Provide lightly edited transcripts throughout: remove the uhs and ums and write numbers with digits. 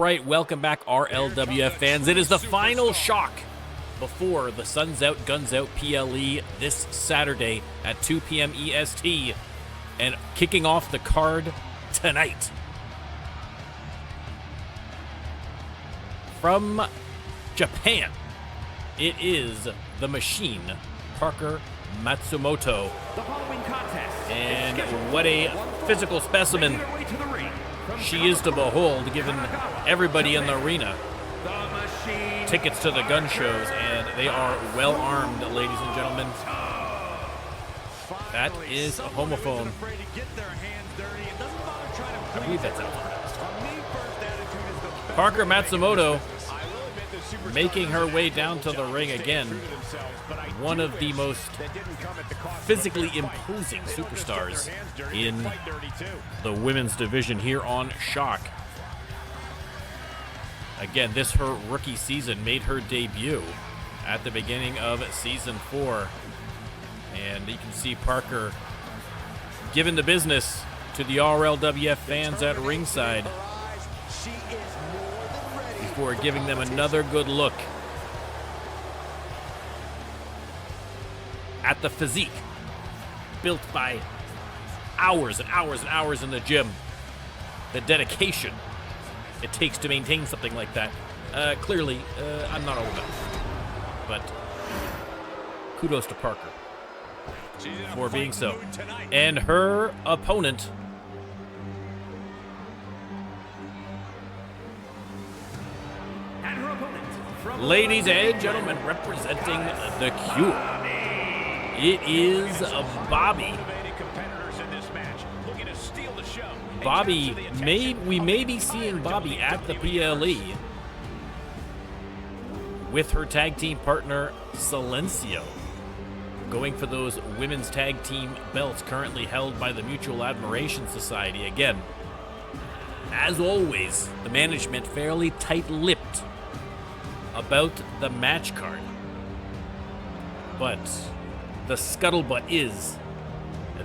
right, welcome back, RLWF fans. It is the final shock before the Suns Out, Guns Out PLE this Saturday at 2 p.m. EST. And kicking off the card tonight, from Japan, it is the Machine, Parker Matsumoto. The following contest, and what a physical specimen she is to behold, given everybody in the arena tickets to the gun shows, and they are well armed, ladies and gentlemen. That is a homophone. I believe that's out. Parker Matsumoto making her way down to the ring again. One of the most physically imposing superstars in the women's division here on Shock. Again, this her rookie season, made her debut at the beginning of season 4. And you can see Parker giving the business to the RLWF fans at ringside before giving them another good look at the physique built by hours and hours and hours in the gym. The dedication it takes to maintain something like that. Clearly, I'm not old enough, but kudos to Parker for being so. And her opponent, ladies and gentlemen, representing the Cure, it is Bobby. We may be seeing Bobby at the PLE with her tag team partner Silencio, going for those women's tag team belts currently held by the Mutual Admiration Society. Again, as always, the management fairly tight-lipped about the match card. But the scuttlebutt is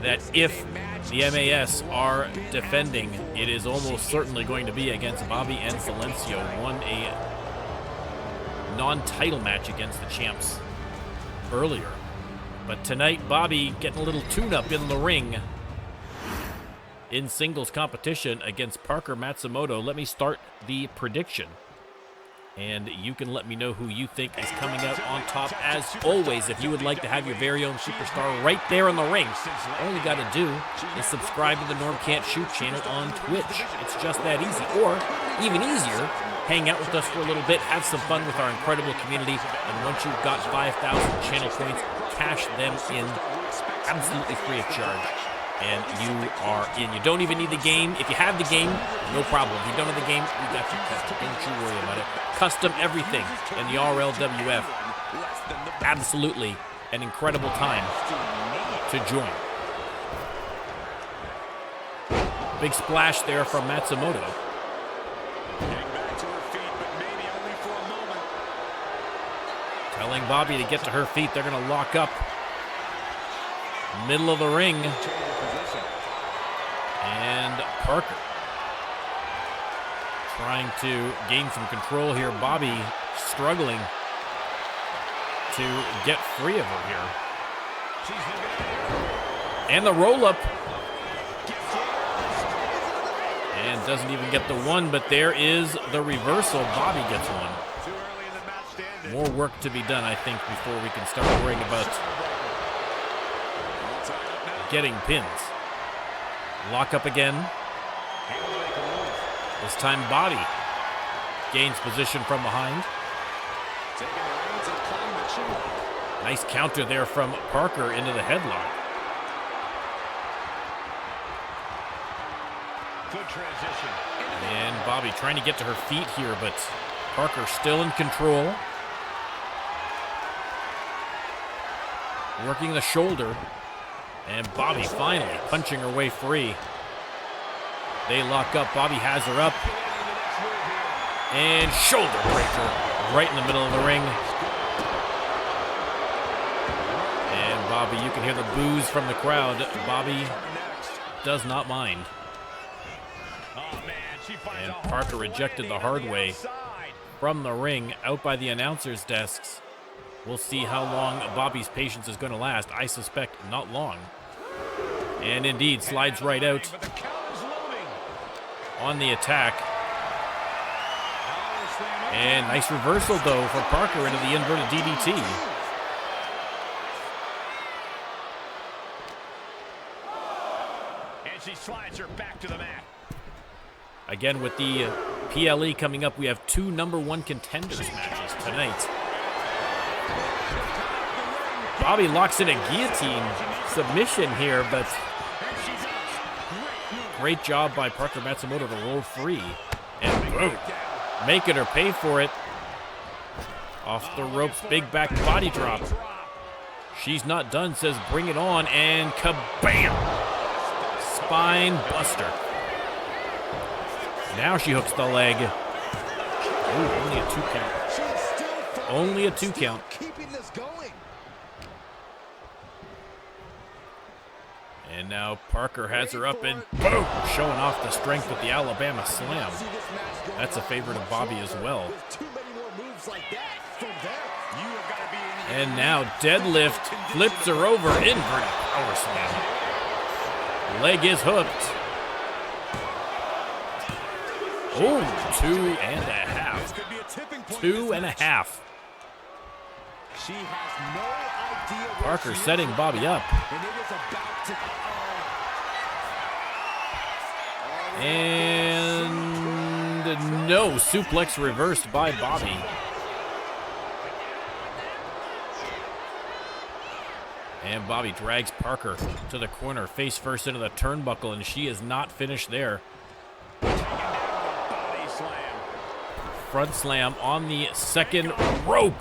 that if the MAS are defending, it is almost certainly going to be against Bobby and Silencio. Won a non-title match against the champs earlier. But tonight, Bobby getting a little tune-up in the ring in singles competition against Parker Matsumoto. Let me start the prediction, and you can let me know who you think is coming out on top. As always, if you would like to have your very own superstar right there in the ring, all you got to do is subscribe to the NormCantShoot channel on Twitch. It's just that easy. Or, even easier, hang out with us for a little bit, have some fun with our incredible community, and once you've got 5,000 channel points, cash them in absolutely free of charge, and you are in. You don't even need the game. If you have the game, no problem. If you don't have the game, we got you covered. Don't you worry about it. Custom everything in the RLWF. Absolutely an incredible time to join. Big splash there from Matsumoto. Telling Bobby to get to her feet. They're going to lock up. Middle of the ring. And Parker trying to gain some control here. Bobby struggling to get free of her here. And the roll-up. And doesn't even get the one, but there is the reversal. Bobby gets one. More work to be done, I think, before we can start worrying about getting pins. Lock up again. This time Bobby gains position from behind. Nice counter there from Parker into the headlock. Good transition. And Bobby trying to get to her feet here, but Parker still in control. Working the shoulder. And Bobby finally punching her way free. They lock up. Bobby has her up. And shoulder breaker right in the middle of the ring. And Bobby, you can hear the boos from the crowd. Bobby does not mind. And Parker rejected the hard way from the ring, out by the announcers' desks. We'll see how long Bobby's patience is going to last. I suspect not long. And indeed, slides right out on the attack. And nice reversal, though, for Parker into the inverted DDT. And she slides her back to the mat. Again, with the PLE coming up, we have 2 #1 contenders matches tonight. Bobby locks in a guillotine submission here, but great job by Parker Matsumoto to roll free. And boom, making her pay for it. Off the ropes, big back body drop. She's not done, says bring it on, and kabam! Spine buster. Now she hooks the leg. Ooh, only a 2 count. Only a 2 count. And now Parker has her up and boom, showing off the strength with the Alabama slam. That's a favorite of Bobby as well. And now deadlift, flips her over, inverted power slam. Leg is hooked. Oh, 2.5. 2.5. Parker setting Bobby up. And no, suplex reversed by Bobby. And Bobby drags Parker to the corner, face first into the turnbuckle, and she is not finished there. Front slam on the second rope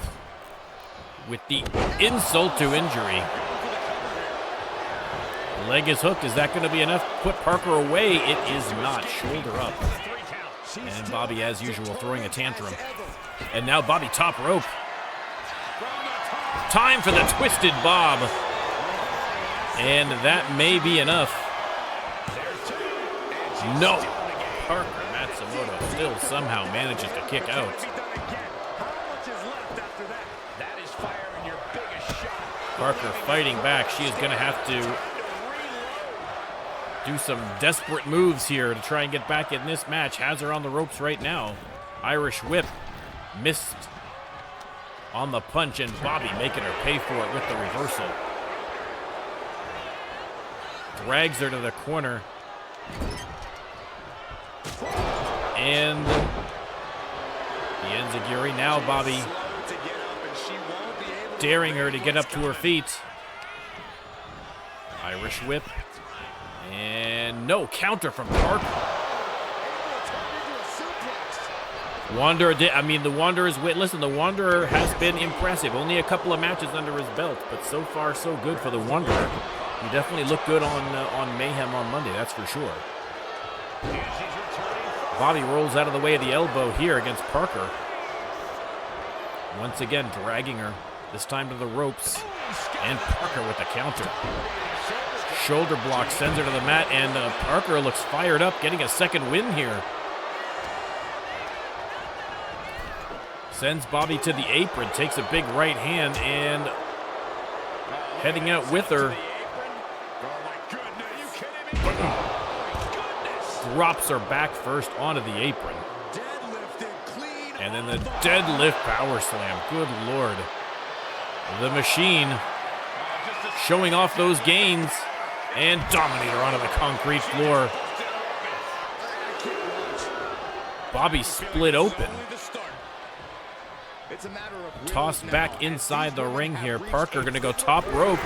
with the insult to injury. Leg is hooked. Is that going to be enough to put Parker away? It is not. Shoulder up. And Bobby, as usual, throwing a tantrum. And now Bobby top rope. Time for the twisted bob. And that may be enough. No. Parker Matsumoto still somehow manages to kick out. Parker fighting back. She is going to have to do some desperate moves here to try and get back in this match. Has her on the ropes right now. Irish whip. Missed on the punch, and Bobby making her pay for it with the reversal. Drags her to the corner. And the enziguri. Now Bobby daring her to get up to her feet. Irish whip. And no counter from Parker. Wanderer did, the Wanderer's wit. Listen, the Wanderer has been impressive. Only a couple of matches under his belt, but so far so good for the Wanderer. He definitely looked good on Mayhem on Monday, that's for sure. Bobby rolls out of the way of the elbow here against Parker. Once again, dragging her, this time to the ropes. And Parker with the counter. Shoulder block sends her to the mat, and Parker looks fired up, getting a second win here. Sends Bobby to the apron, takes a big right hand, and heading out with her. Drops her back first onto the apron. And then the deadlift power slam. Good Lord. The Machine showing off those gains. And Dominator onto the concrete floor. Bobby split open. Tossed back inside the ring here. Parker going to go top rope.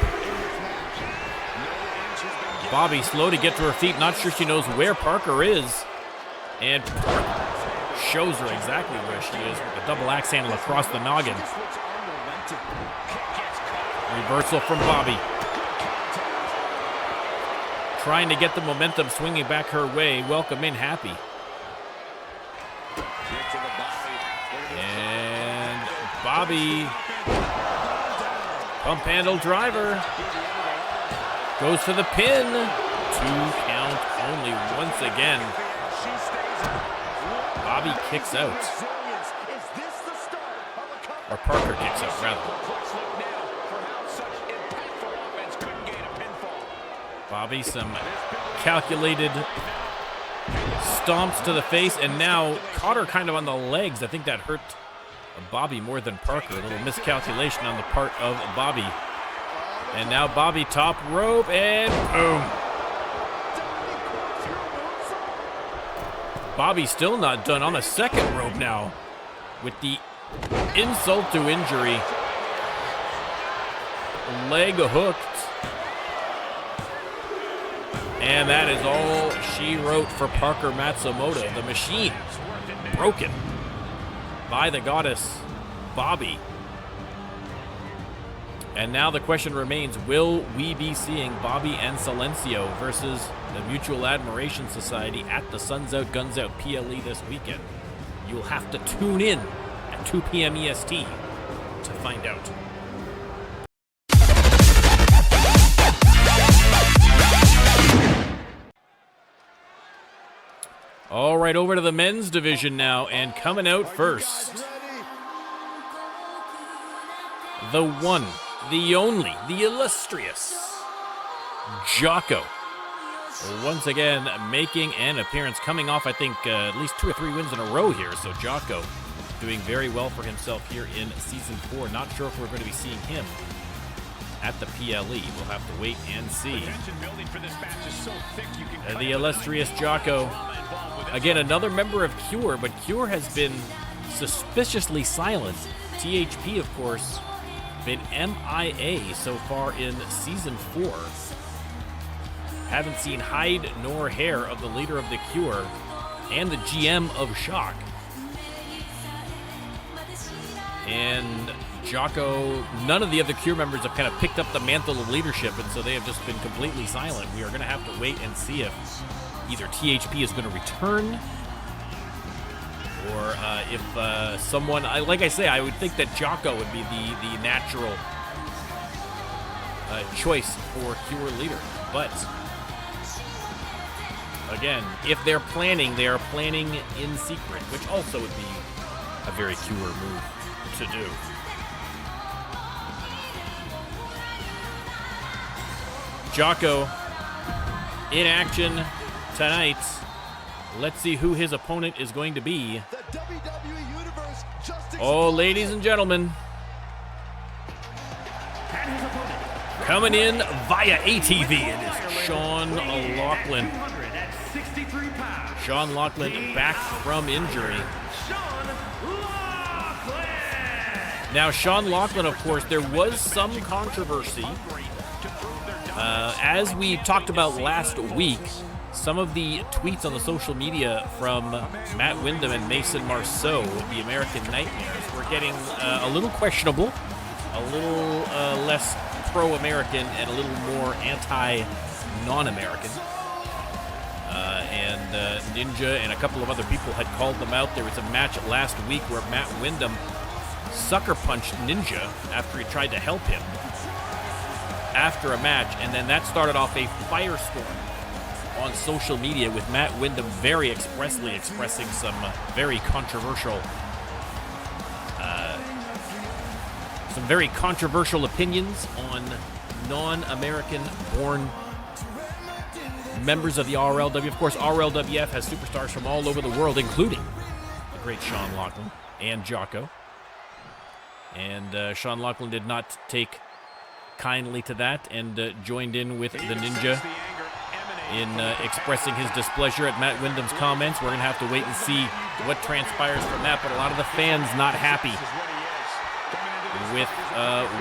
Bobby slow to get to her feet. Not sure she knows where Parker is. And Parker shows her exactly where she is with the double axe handle across the noggin. Reversal from Bobby. Trying to get the momentum swinging back her way. Welcome in, Happy. And Bobby. Pump handle driver. Goes for the pin. 2 count only once again. Bobby kicks out. Or Parker kicks out, rather. Bobby, some calculated stomps to the face, and now caught her kind of on the legs. I think that hurt Bobby more than Parker. A little miscalculation on the part of Bobby. And now Bobby top rope, and boom. Bobby still not done on the second rope now with the insult to injury. Leg hooked. And that is all she wrote for Parker Matsumoto. The machine broken by the goddess Bobby. And now the question remains, will we be seeing Bobby and Silencio versus the Mutual Admiration Society at the Suns Out Guns Out PLE this weekend? You'll have to tune in at 2 p.m. EST to find out. All right, over to the men's division now, and coming out first, the one, the only, the illustrious Jocko. Once again, making an appearance, coming off, I think, at least 2 or 3 wins in a row here. So Jocko doing very well for himself here in Season 4. Not sure if we're going to be seeing him at the PLE. We'll have to wait and see. The illustrious Jocko. Again, another member of Cure, but Cure has been suspiciously silent. THP, of course, been MIA so far in Season 4. Haven't seen hide nor hair of the leader of the Cure and the GM of Shock. And Jocko, none of the other Cure members have kind of picked up the mantle of leadership, and so they have just been completely silent. We are going to have to wait and see if either THP is going to return, or if someone, like I say, I would think that Jocko would be the natural choice for Cure leader. But again, if they're planning, they are planning in secret, which also would be a very Cure move to do. Jocko in action tonight. Let's see who his opponent is going to be. Oh, ladies and gentlemen, coming in via ATV, it is Sean Lachlan. Sean Lachlan back from injury. Now, Sean Lachlan, of course, there was some controversy. As we talked about last week, some of the tweets on the social media from Matt Windham and Mason Marceau, the American Nightmares, were getting a little questionable, a little less pro-American, and a little more anti-non-American. And Ninja and a couple of other people had called them out. There was a match last week where Matt Windham sucker punched Ninja after he tried to help him after a match, and then that started off a firestorm on social media with Matt Windham very expressly expressing some very controversial opinions on non-American born members of the RLW. Of course, RLWF has superstars from all over the world, including the great Sean Lachlan and Jocko. And Sean Lachlan did not take kindly to that and joined in with the Ninja in expressing his displeasure at Matt Windham's comments. We're going to have to wait and see what transpires from that, but a lot of the fans not happy with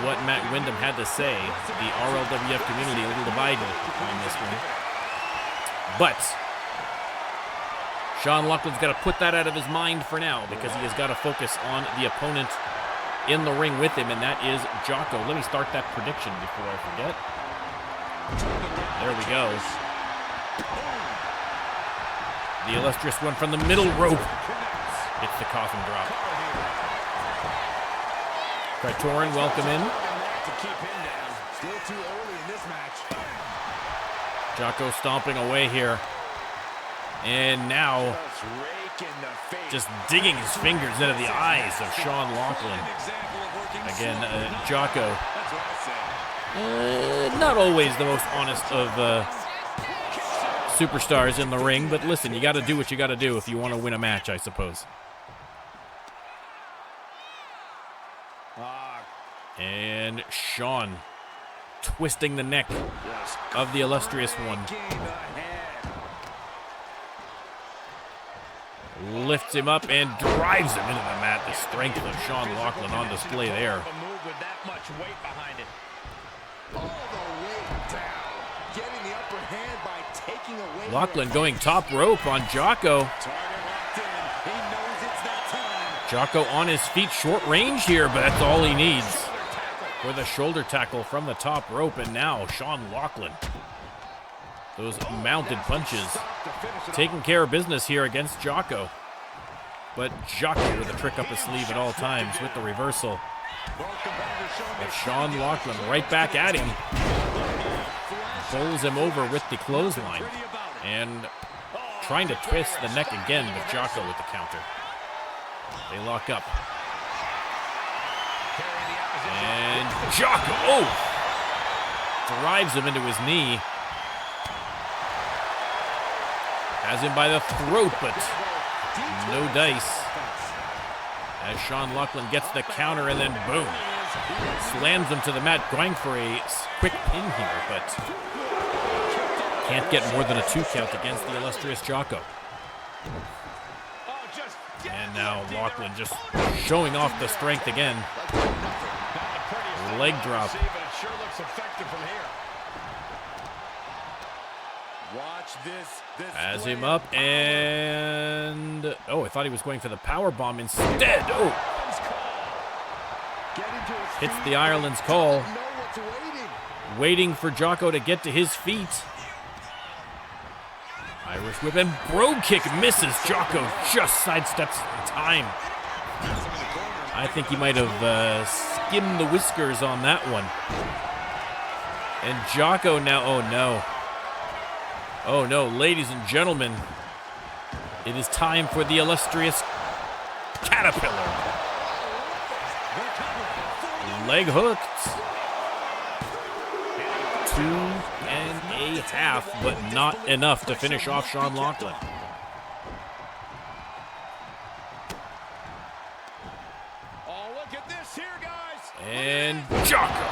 what Matt Windham had to say. The RLWF community a little divided on this one. But Sean Lachlan's got to put that out of his mind for now, because he has got to focus on the opponent in the ring with him, and that is Jocko. Let me start that prediction before I forget. There we go. The illustrious one from the middle rope. It's the coffin drop. Praetorin, welcome in. Jocko stomping away here. And now just digging his fingers into the eyes of Sean Lachlan. Again, Jocko, not always the most honest of superstars in the ring, but listen, you got to do what you got to do if you want to win a match, I suppose. And Sean twisting the neck of the illustrious one. Lifts him up and drives him into the mat. The strength of Sean Lachlan on display there. Lachlan going top rope on Jocko. Jocko on his feet, short range here, but that's all he needs for the shoulder tackle from the top rope. And now Sean Lachlan, those mounted punches, taking care of business here against Jocko. But Jocko with a trick up his sleeve at all times with the reversal. But Sean Lachlan right back at him. Bowls him over with the clothesline. And trying to twist the neck again, but Jocko with the counter. They lock up. And Jocko, drives him into his knee. Has him by the throat, but no dice. As Sean Lachlan gets the counter and then boom. Slams him to the mat, going for a quick pin here, but can't get more than a 2 count against the illustrious Jocko. And now Lachlan just showing off the strength again. Leg drop. Has him up and... I thought he was going for the power bomb instead. Hits the Ireland's call. Waiting for Jocko to get to his feet. Irish whip and bro kick misses. Jocko just sidesteps in time. I think he might have skimmed the whiskers on that one. And Jocko now, oh no, ladies and gentlemen, it is time for the illustrious Caterpillar. Leg hooked. 2.5, but not enough to finish off Sean Lachlan. And Jocko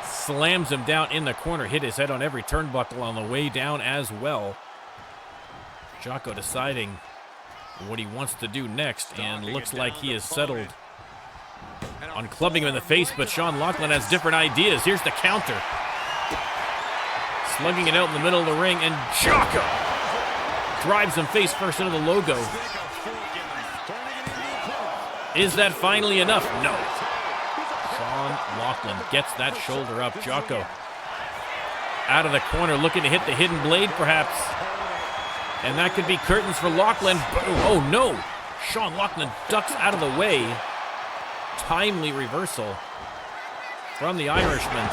slams him down in the corner, hit his head on every turnbuckle on the way down as well. Jocko deciding what he wants to do next, and looks like he is settled on clubbing him in the face, but Sean Lachlan has different ideas. Here's the counter. Slugging it out in the middle of the ring, and Jocko drives him face first into the logo. Is that finally enough? No. Sean Lachlan gets that shoulder up. Jocko out of the corner, looking to hit the hidden blade perhaps. And that could be curtains for Lachlan. Oh no! Sean Lachlan ducks out of the way. Timely reversal from the Irishman.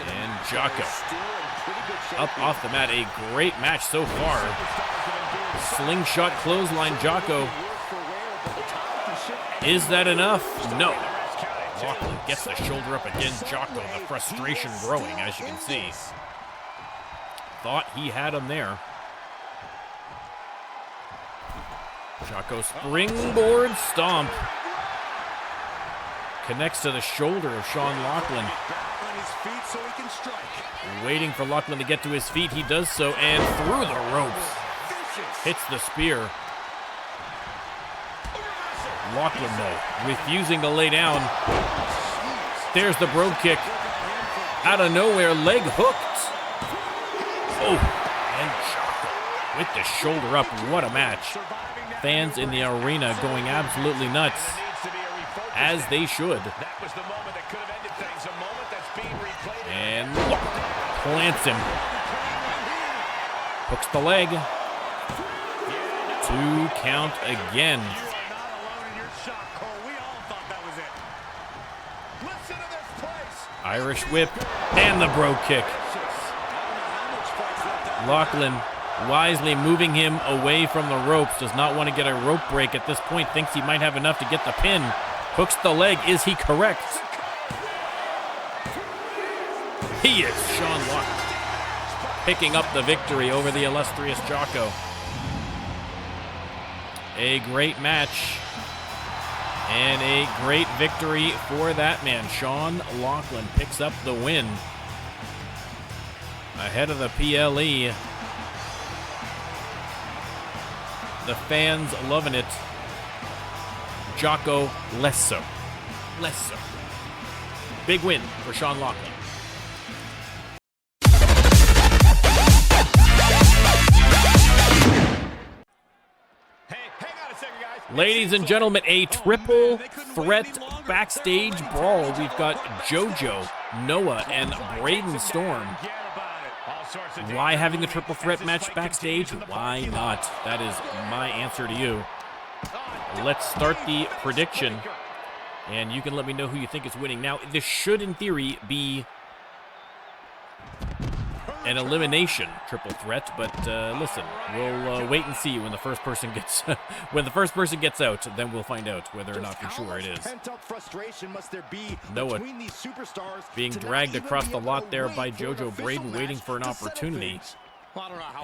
And Jocko up off the mat. A great match so far. Slingshot clothesline Jocko. Is that enough? No. Lachlan gets the shoulder up again. Jocko, the frustration growing, as you can see. Thought he had him there. Jocko springboard stomp. Connects to the shoulder of Sean Lachlan. Waiting for Lachlan to get to his feet. He does so, and through the ropes. Hits the spear. Lachlan, though, refusing to lay down. There's the bro kick. Out of nowhere, leg hooked. Oh, and Jocko with the shoulder up. What a match. Fans in the arena going absolutely nuts, as they should. And plants him. Hooks the leg. 2 count again. Irish whip and the bro kick. Lachlan wisely moving him away from the ropes. Does not want to get a rope break at this point. Thinks he might have enough to get the pin. Hooks the leg. Is he correct? He is. Sean Lachlan picking up the victory over the illustrious Jocko. A great match and a great victory for that man. Sean Lachlan picks up the win ahead of the PLE. The fans loving it. Jocko less so. Less so. Big win for Sean Lachlan. Ladies and gentlemen, a triple threat backstage brawl. We've got JoJo, Noah, and Braden Storm. Why having the triple threat match backstage? Why not? That is my answer to you. Let's start the prediction, and you can let me know who you think is winning. Now, this should, in theory, be an elimination triple threat, but listen, we'll wait and see when the first person gets out. Then we'll find out whether or not for sure it is. Noah being dragged across the lot there by JoJo. Braden waiting for an opportunity.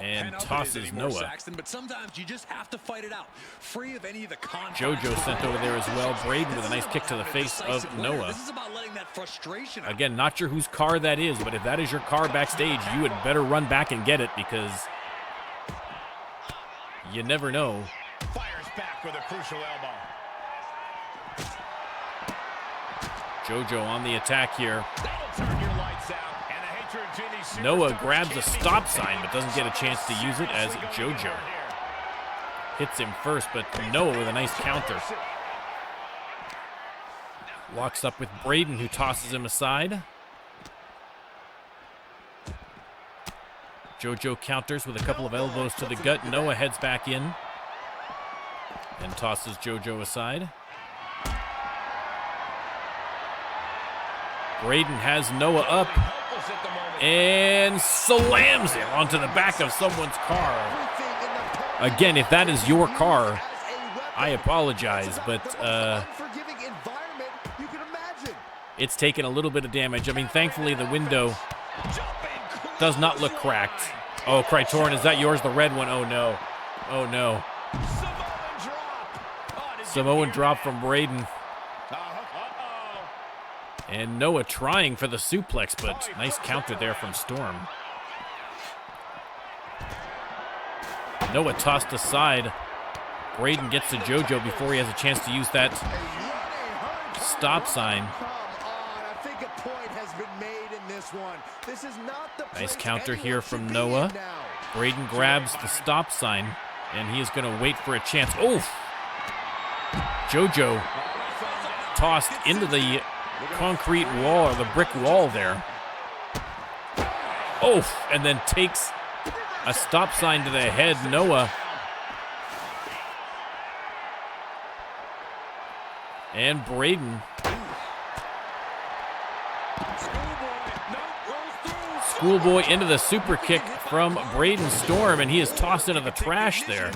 And tosses Noah. But sometimes you just have to fight it out. Free of any of the JoJo sent over there as well. Braden with a nice kick to the face of Noah. This is about letting that frustration out. Again, not sure whose car that is, but if that is your car backstage, you had better run back and get it because you never know. Fires back with a crucial elbow. JoJo on the attack here. That'll turn your lights out. Noah grabs a stop sign, but doesn't get a chance to use it as JoJo hits him first, but Noah with a nice counter. Locks up with Braden, who tosses him aside. JoJo counters with a couple of elbows to the gut. Noah heads back in and tosses JoJo aside. Braden has Noah up and slams him onto the back of someone's car. Again, if that is your car, I apologize, but it's taken a little bit of damage. I mean, thankfully the window does not look cracked. Oh, Crichton, is that yours? The red one? Oh, no. Oh, no. Samoan drop from Braden. And Noah trying for the suplex, but nice counter there from Storm. Noah tossed aside. Braden gets to JoJo before he has a chance to use that stop sign. Nice counter here from Noah. Braden grabs the stop sign, and he is going to wait for a chance. Oh! JoJo tossed into the concrete wall, or the brick wall there. Oh, and then takes a stop sign to the head. Noah. And Braden. Schoolboy into the super kick from Braden Storm, and he is tossed into the trash there.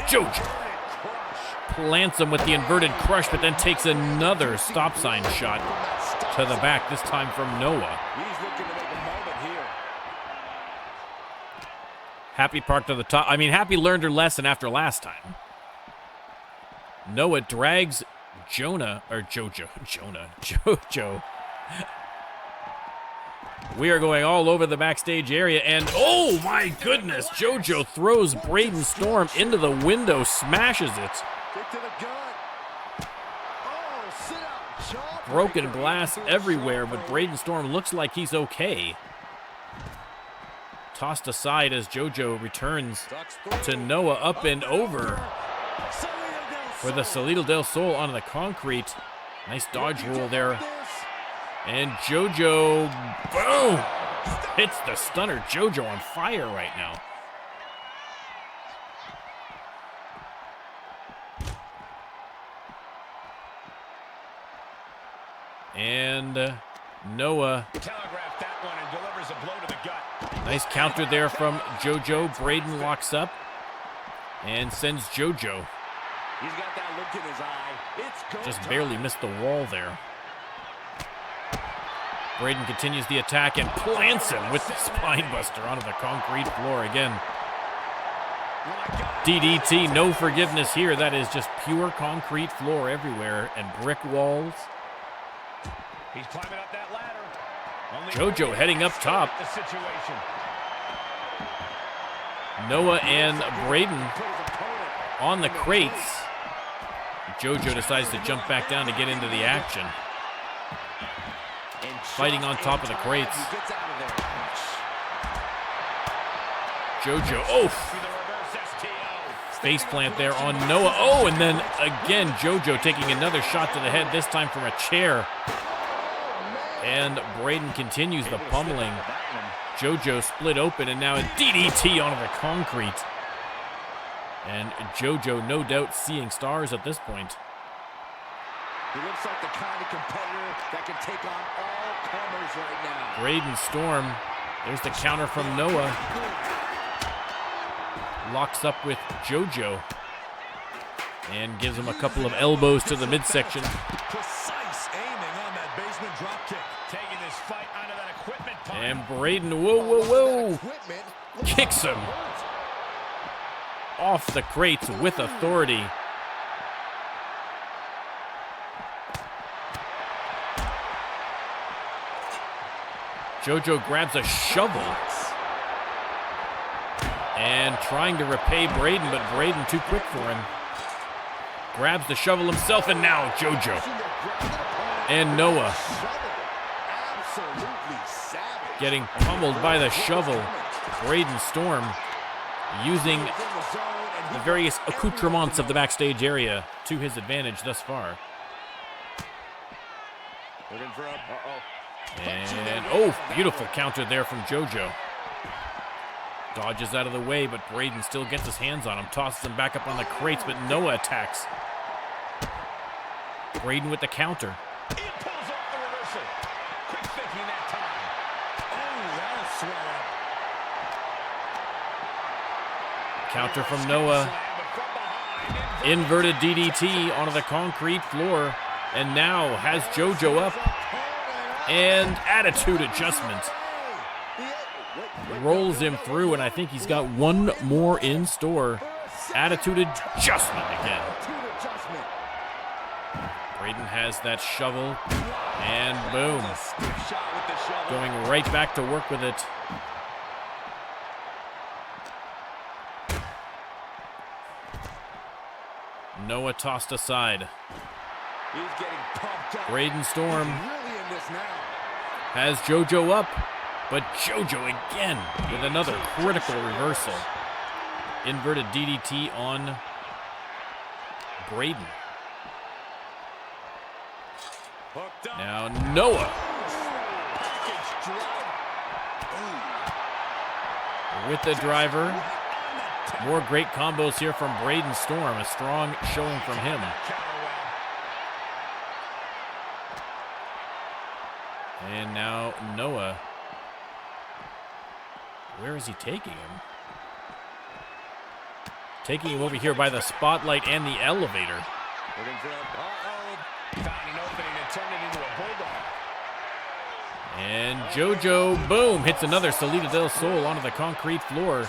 JoJo plants him with the inverted crush, but then takes another stop sign shot to the back, this time from Noah. Happy parked to the top. I mean, Happy learned her lesson after last time. Noah drags JoJo. We are going all over the backstage area, and oh my goodness, JoJo throws Braden Storm into the window, smashes it. Broken glass everywhere, but Braden Storm looks like he's okay. Tossed aside as JoJo returns to Noah, up and over for the Salida del Sol onto the concrete. Nice dodge roll there. And JoJo, boom, hits the stunner. JoJo on fire right now. And Noah. Telegraphed that one and delivers a blow to the gut. Nice counter there from JoJo. Braden locks up and sends JoJo. He's got that look in his eye. It's go Just time. barely missed the wall there. Braden continues the attack and plants him with the spine buster onto the concrete floor again. DDT, no forgiveness here. That is just pure concrete floor everywhere and brick walls. He's climbing up that ladder. Only JoJo heading up top. the situation. Noah and Braden on the crates. JoJo decides to jump back down to get into the action. Fighting on top of the crates. JoJo, oh! Face plant there on Noah. Oh, and then again, JoJo taking another shot to the head, this time from a chair. And Braden continues the pummeling. JoJo split open, and now a DDT onto the concrete. And JoJo, no doubt, seeing stars at this point. He looks like the kind of competitor that can take on all comers right now. Braden Storm. There's the counter from Noah. Locks up with JoJo. And gives him a couple of elbows to the midsection. Precise aiming on that basement drop kick. Taking this fight onto that equipment pump. And Braden, whoa. Kicks him off the crates with authority. JoJo grabs a shovel and trying to repay Braden, but Braden too quick for him. Grabs the shovel himself, and now JoJo and Noah getting pummeled by the shovel. Braden Storm using the various accoutrements of the backstage area to his advantage thus far. Looking for a And, oh, beautiful counter there from JoJo. Dodges out of the way, but Braden still gets his hands on him. Tosses him back up on the crates, but Noah attacks. Braden with the counter. He pulls off the reversal. Quick thinking that time. Oh, that'll swell up. Counter from Noah. Inverted DDT onto the concrete floor. And now has JoJo up. And attitude adjustment. Rolls him through, and I think he's got one more in store. Attitude adjustment again. Braden has that shovel, and boom. Going right back to work with it. Noah tossed aside. Braden Storm has JoJo up, but JoJo again with another critical reversal. Inverted DDT on Braden. Now Noah with the driver. More great combos here from Braden Storm. A strong showing from him. And now Noah. Where is he taking him? Taking him over here by the spotlight and the elevator. And JoJo, boom, hits another Salida del Sol onto the concrete floor.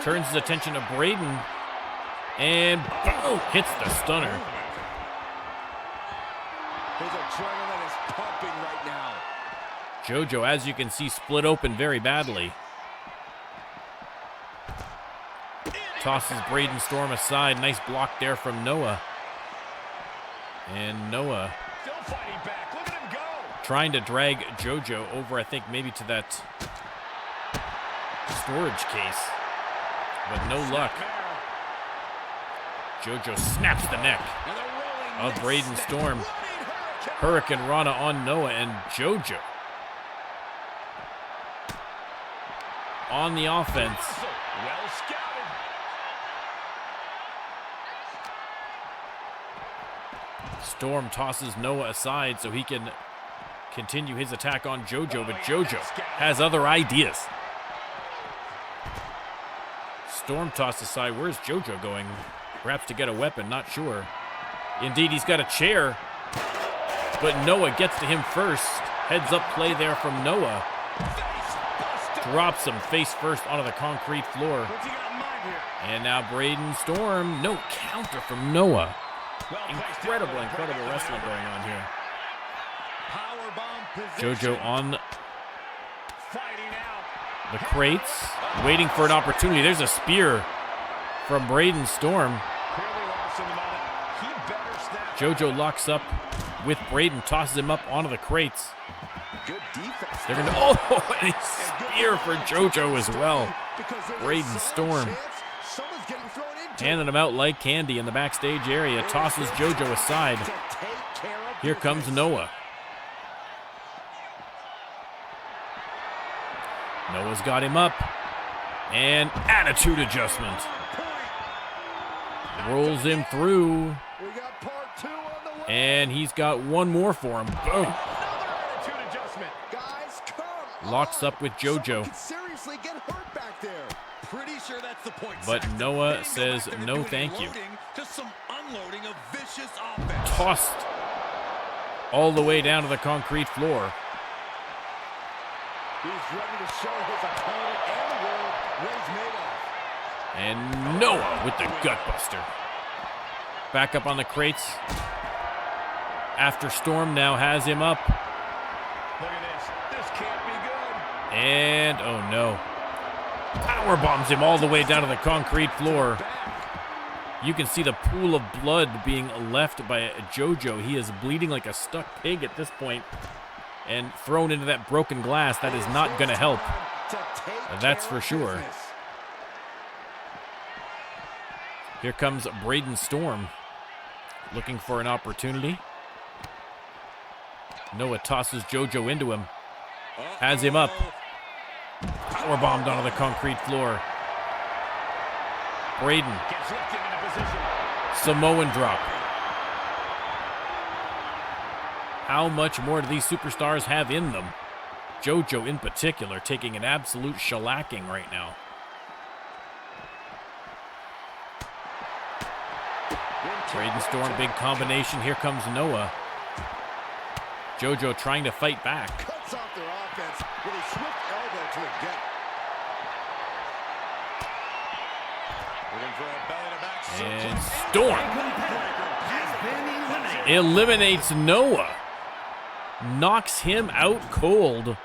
Turns his attention to Braden. And boom, hits the stunner. His adrenaline is pumping right now. JoJo, as you can see, split open very badly. Tosses Braden Storm aside. Nice block there from Noah. And Noah Still fighting back. Look at him go. trying to drag JoJo over, I think, maybe to that storage case. But no luck. JoJo snaps the neck of Braden Storm. Hurricane Rana on Noah, and JoJo on the offense. Well scouted. Storm tosses Noah aside so he can continue his attack on JoJo, but JoJo has other ideas. Storm tossed aside. Where's JoJo going? Perhaps to get a weapon, not sure. Indeed, he's got a chair, but Noah gets to him first. Heads up play there from Noah. Drops him face first onto the concrete floor. And now Braden Storm. No counter from Noah. Incredible wrestling going on here. JoJo on the crates, waiting for an opportunity. There's a spear from Braden Storm. JoJo locks up with Braden, tosses him up onto the crates. They're gonna, oh, and a spear for JoJo as well. Braden Storm handing him out like candy in the backstage area. Tosses JoJo aside. Here comes Noah. Noah's got him up. And attitude adjustment. Rolls him through. And he's got one more for him. Boom. Locks up with JoJo. But Noah says no thank you. Tossed all the way down to the concrete floor. He's ready to show his opponent and the world what he's made of. And Noah with the gutbuster. Back up on the crates. After Storm now has him up. Look at this. This can't be good. And, oh no. Power bombs him all the way down to the concrete floor. You can see the pool of blood being left by JoJo. He is bleeding like a stuck pig at this point. And thrown into that broken glass. That is not going to help. That's for sure. Here comes Braden Storm. Looking for an opportunity. Noah tosses JoJo into him. Has him up. Power bombed onto the concrete floor. Braden. Samoan drop. How much more do these superstars have in them? JoJo in particular taking an absolute shellacking right now. Braden Storm, big combination. Here comes Noah. JoJo trying to fight back. Cuts off their offense with a swift elbow to the gut. And Storm eliminates Noah. Knocks him out cold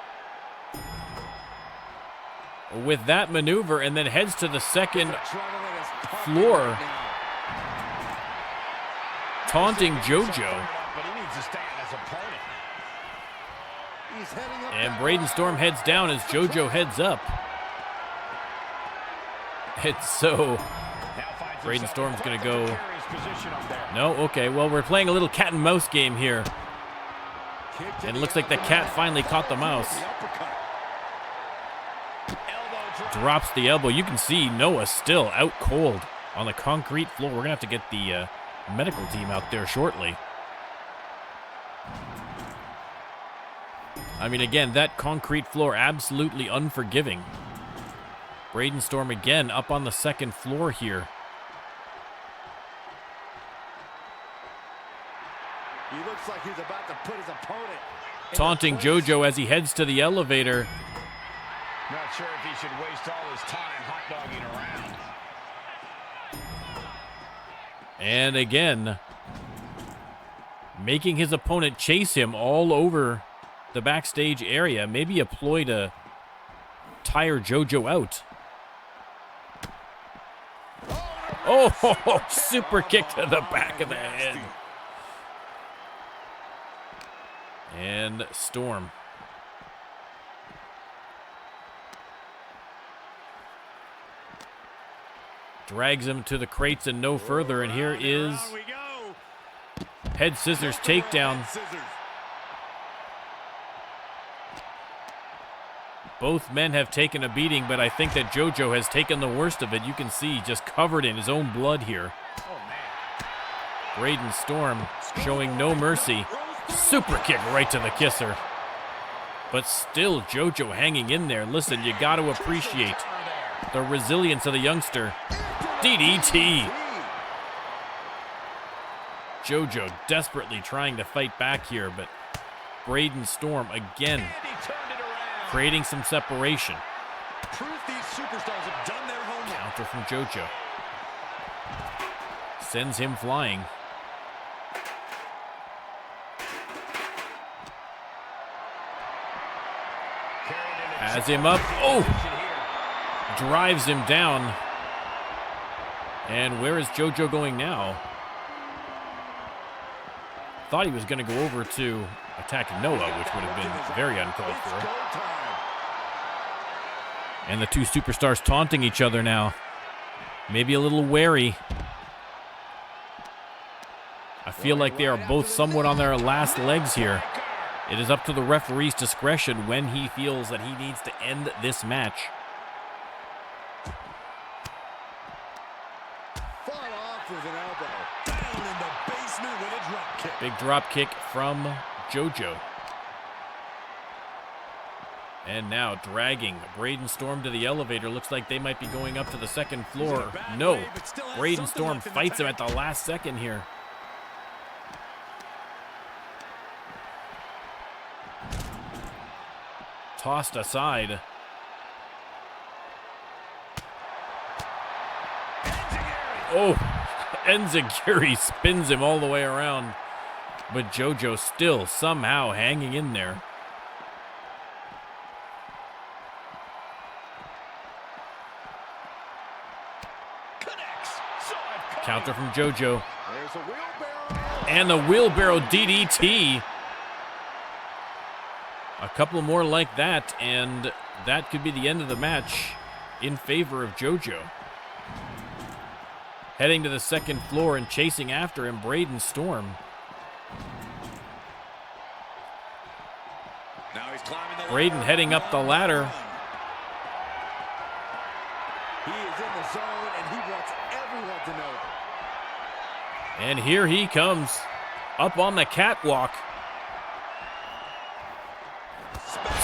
with that maneuver and then heads to the second floor, taunting JoJo. And Braden Storm heads down as JoJo heads up. And so Braden Storm's going to go. No, okay, well, we're playing a little cat and mouse game here. And it looks like the cat finally caught the mouse. Drops the elbow. You can see Noah still out cold on the concrete floor. We're going to have to get the medical team out there shortly. I mean, again, that concrete floor absolutely unforgiving. Braden Storm again up on the second floor here. He looks like he's about to put his opponent taunting JoJo as he heads to the elevator. Not sure if he should waste all his time hot dogging around. And again, making his opponent chase him all over the backstage area. Maybe a ploy to tire JoJo out. Oh, super kick to the back of the head. And Storm. Drags him to the crates and no further. And here is head scissors takedown. Both men have taken a beating, but I think that JoJo has taken the worst of it. You can see just covered in his own blood here. Braden Storm showing no mercy. Super kick right to the kisser. But still, JoJo hanging in there. Listen, you got to appreciate the resilience of the youngster. DDT. JoJo desperately trying to fight back here, but Braden Storm again creating some separation. Proof these superstars have done their homework. Counter from JoJo. Sends him flying. Has him up. Oh! Drives him down. And where is JoJo going now? Thought he was going to go over to attack Noah, which would have been very uncalled for. And the two superstars taunting each other now. Maybe a little wary. I feel like they are both somewhat on their last legs here. It is up to the referee's discretion when he feels that he needs to end this match. Fought off with an elbow. Down in the basement with a drop kick. Big drop kick from JoJo. And now dragging Braden Storm to the elevator. Looks like they might be going up to the second floor. No, Braden Storm fights him at the last second here. Tossed aside. Oh, Enziguri spins him all the way around. But JoJo still somehow hanging in there. Counter from JoJo. There's a wheelbarrow. And the wheelbarrow DDT. A couple more like that, and that could be the end of the match in favor of JoJo. Heading to the second floor and chasing after him, Braden Storm. Now he's climbing the Braden ladder. heading up the ladder. He is in the zone, and he wants everyone to know it. And here he comes, up on the catwalk.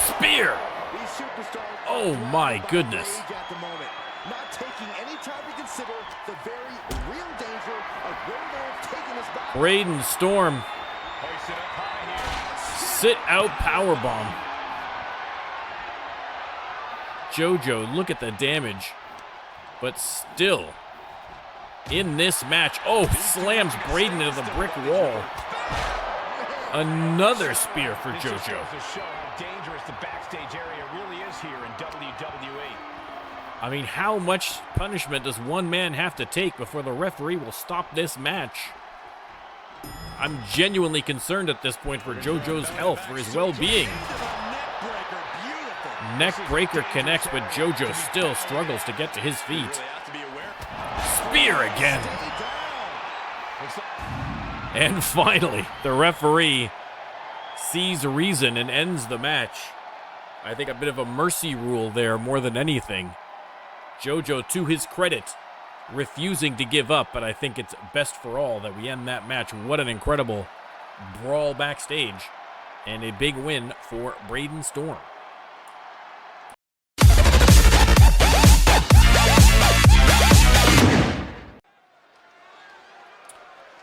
Spear! These superstars Oh my goodness. at the moment, not taking any time to consider the very real danger of where they're taking us back. Braden Storm. Sit out powerbomb. JoJo, look at the damage. But still, in this match, oh, slams Braden into the brick wall. Another spear for JoJo. This shows how dangerous the backstage area really is here in WWE. I mean, how much punishment does one man have to take before the referee will stop this match? I'm genuinely concerned at this point for JoJo's health, for his well-being. Neckbreaker connects, but JoJo still struggles to get to his feet. Spear again. And finally, the referee sees reason and ends the match. I think a bit of a mercy rule there more than anything. JoJo, to his credit, refusing to give up, but I think it's best for all that we end that match. What an incredible brawl backstage, and a big win for Braden Storm.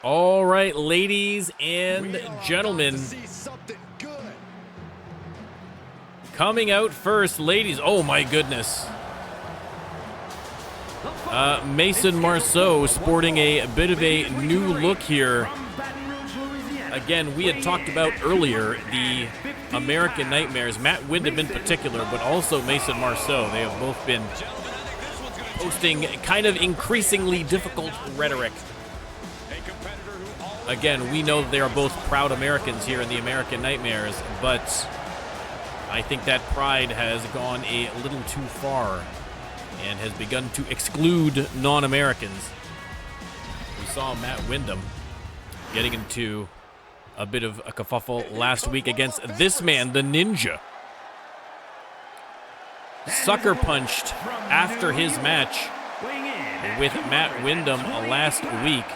All right, ladies and gentlemen, coming out first, ladies. Oh my goodness. Mason Marceau sporting a bit of a new look here. Again, we had talked about earlier the American Nightmares, Matt Windham in particular, but also Mason Marceau. They have both been posting kind of increasingly difficult rhetoric. Again, we know they are both proud Americans here in the American Nightmares, but I think that pride has gone a little too far and has begun to exclude non-Americans. We saw Matt Windham getting into a bit of a kerfuffle last week against this man, the Ninja. Sucker punched after his match with Matt Windham last week.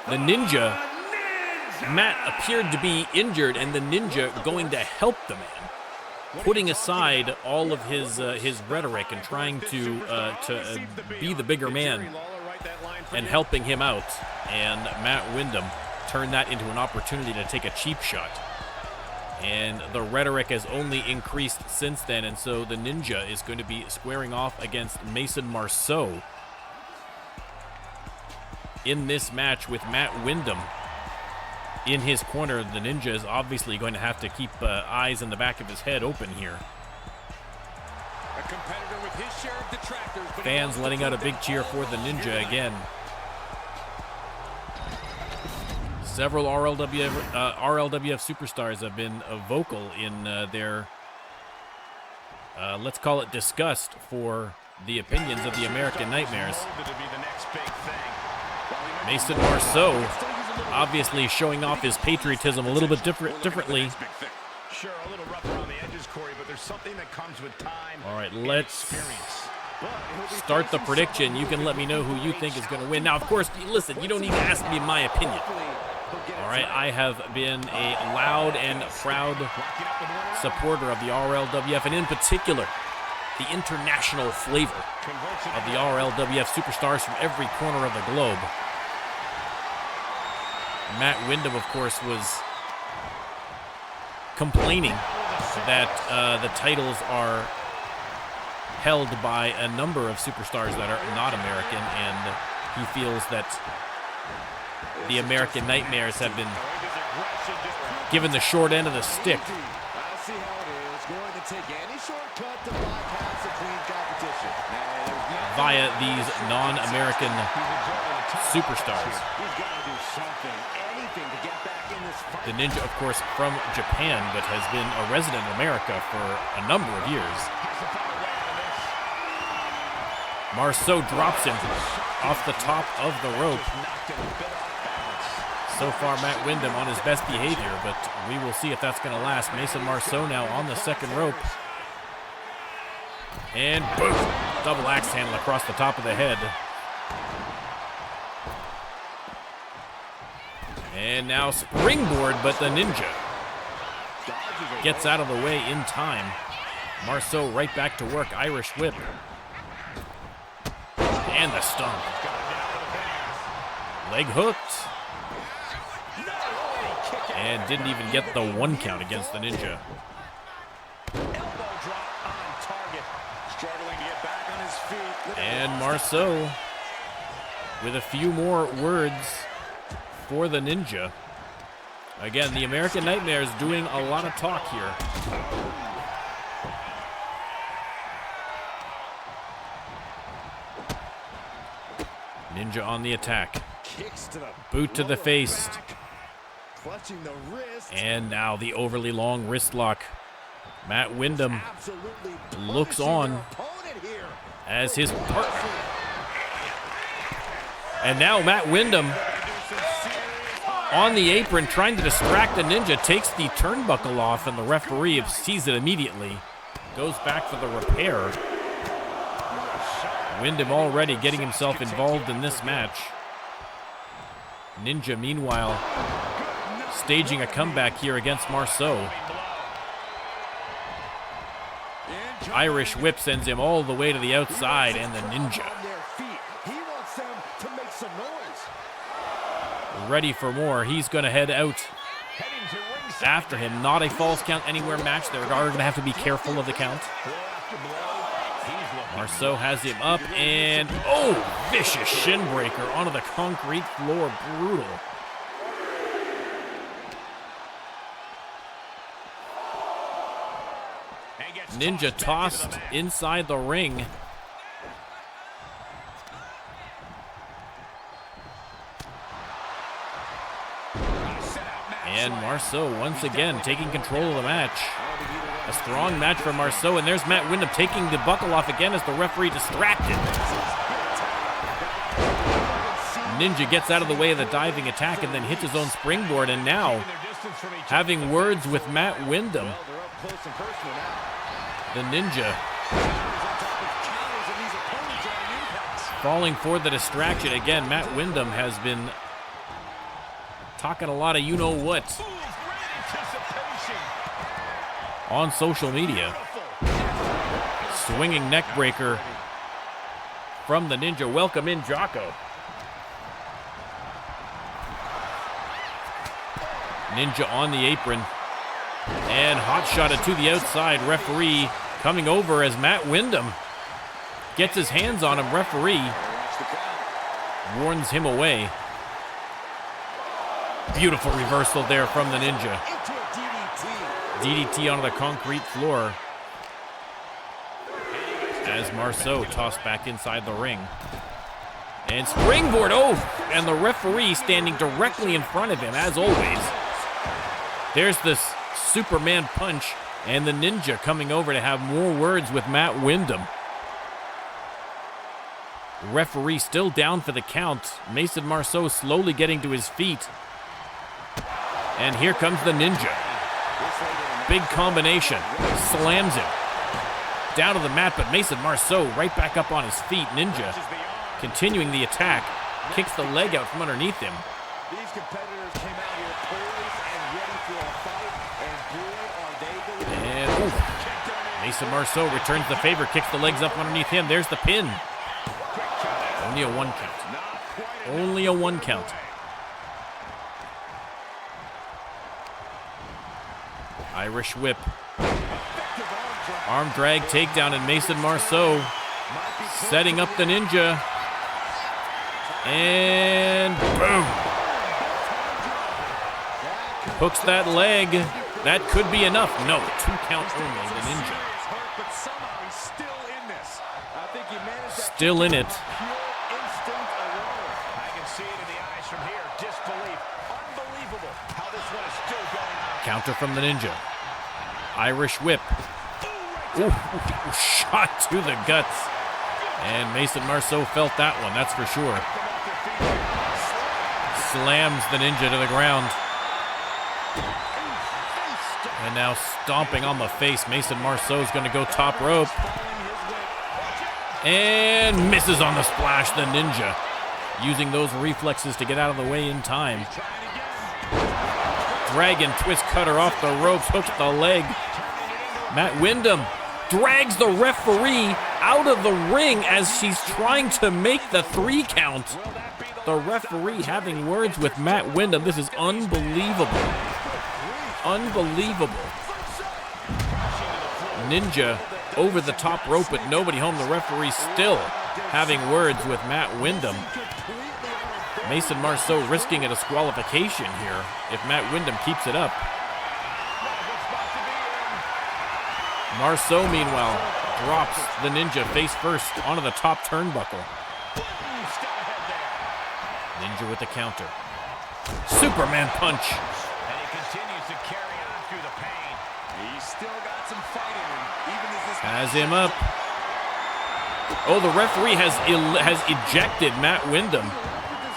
The Ninja, Matt appeared to be injured, and the Ninja going to help the man. putting aside all of his rhetoric and trying to be the bigger man and helping him out. And Matt Windham turned that into an opportunity to take a cheap shot. And the rhetoric has only increased since then, and so the Ninja is going to be squaring off against Mason Marceau in this match with Matt Windham in his corner. The Ninja is obviously going to have to keep eyes in the back of his head open here. A competitor with his share of detractors, but fans letting out a big cheer for the Ninja again. Several RLWF superstars have been vocal in their, let's call it disgust for the opinions of the American Nightmares. Mason Marceau obviously showing off his patriotism a little bit differently. Sure, a little rough around the edges, Corey, but there's something that comes with time. All right, let's start the prediction. You can let me know who you think is going to win. Now, of course, listen, you don't need to ask me my opinion. All right, I have been a loud and proud supporter of the RLWF, and in particular, the international flavor of the RLWF superstars from every corner of the globe. Matt Windham, of course, was complaining that the titles are held by a number of superstars that are not American, and he feels that the American Nightmares have been given the short end of the stick via these non-American superstars. The Ninja, of course, from Japan, but has been a resident in America for a number of years. Marceau drops him off the top of the rope. So far, Matt Windham on his best behavior, but we will see if that's going to last. Mason Marceau now on the second rope. And boom! Double axe handle across the top of the head. And now springboard, but the Ninja gets out of the way in time. Marceau right back to work. Irish whip. And the stomp. Leg hooked. And didn't even get the one count against the Ninja. And Marceau with a few more words for the Ninja. Again, the American Nightmares doing a lot of talk here. Ninja on the attack. Boot to the face. And now the overly long wrist lock. Matt Windham looks on as his partner. And now Matt Windham on the apron trying to distract the Ninja, takes the turnbuckle off, and the referee sees it immediately. Goes back for the repair. Windham already getting himself involved in this match. Ninja, meanwhile, staging a comeback here against Marceau. Irish whip sends him all the way to the outside, and the Ninja ready for more. He's going to head out after him. Not a false count anywhere match. They are going to have to be careful of the count. Marceau has him up, and oh, vicious shin breaker onto the concrete floor. Brutal. Ninja tossed inside the ring. And Marceau once again taking control of the match. A strong match for Marceau, and there's Matt Windham taking the buckle off again as the referee distracted. Ninja gets out of the way of the diving attack and then hits his own springboard, and now having words with Matt Windham. The Ninja falling for the distraction. Again, Matt Windham has been talking a lot of you-know-what. on social media. Swinging neck breaker from the Ninja. Welcome in, Jocko. Ninja on the apron. And hot shotted to the outside. Referee coming over as Matt Windham gets his hands on him. Referee warns him away. Beautiful reversal there from the Ninja. DDT onto the concrete floor as Marceau tossed back inside the ring. And springboard, and the referee standing directly in front of him, as always. There's this Superman punch, and the Ninja coming over to have more words with Matt Windham. Referee still down for the count. Mason Marceau slowly getting to his feet. And here comes the Ninja. Big combination. Slams him down to the mat, but Mason Marceau right back up on his feet. Ninja continuing the attack. Kicks the leg out from underneath him. These competitors came out here poised and ready for a fight, and boy, are they delivering. And Mason Marceau returns the favor, kicks the legs up underneath him. There's the pin. Only a 1 count. Only a 1 count. Irish whip. Arm drag takedown, and Mason Marceau setting up the Ninja. And boom. Hooks that leg. That could be enough. No, 2 count only, the Ninja. Still in it. Counter from the Ninja. Irish whip. Ooh, shot to the guts. And Mason Marceau felt that one, that's for sure. Slams the Ninja to the ground. And now stomping on the face. Mason Marceau is going to go top rope. And misses on the splash, the Ninja. Using those reflexes to get out of the way in time. Dragon twist cutter off the ropes, hooks the leg. Matt Windham drags the referee out of the ring as she's trying to make the 3 count. The referee having words with Matt Windham. This is unbelievable. Unbelievable. Ninja over the top rope, but nobody home. The referee still having words with Matt Windham. Mason Marceau risking a disqualification here if Matt Windham keeps it up. Marceau, meanwhile, drops the Ninja face first onto the top turnbuckle. Ninja with the counter. Superman punch. And he continues to carry on through the pain. He's still got some fight in him, even as this has him up. Oh, the referee has ejected Matt Windham.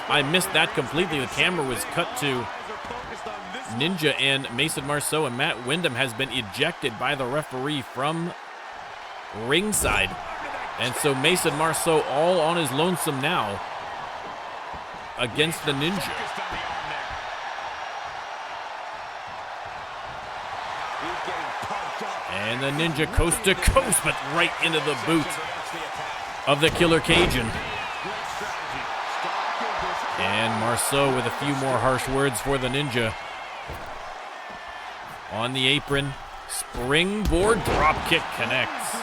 I missed that completely. The camera was cut to Ninja and Mason Marceau, and Matt Windham has been ejected by the referee from ringside. And so Mason Marceau all on his lonesome now against the Ninja. And the Ninja coast to coast, but right into the boot of the Killer Cajun. And Marceau with a few more harsh words for the Ninja. On the apron, springboard drop kick connects.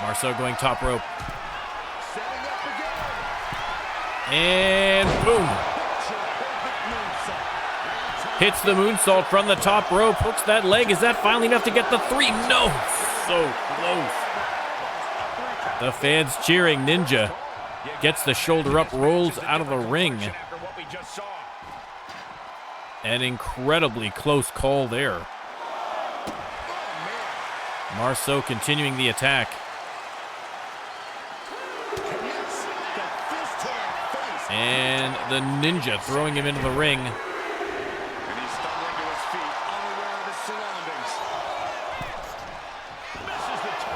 Marceau going top rope. And boom. Hits the moonsault from the top rope, hooks that leg. Is that finally enough to get the 3? No, so close. The fans cheering. Ninja gets the shoulder up, rolls out of the ring. An incredibly close call there. Marceau continuing the attack. And the Ninja throwing him into the ring.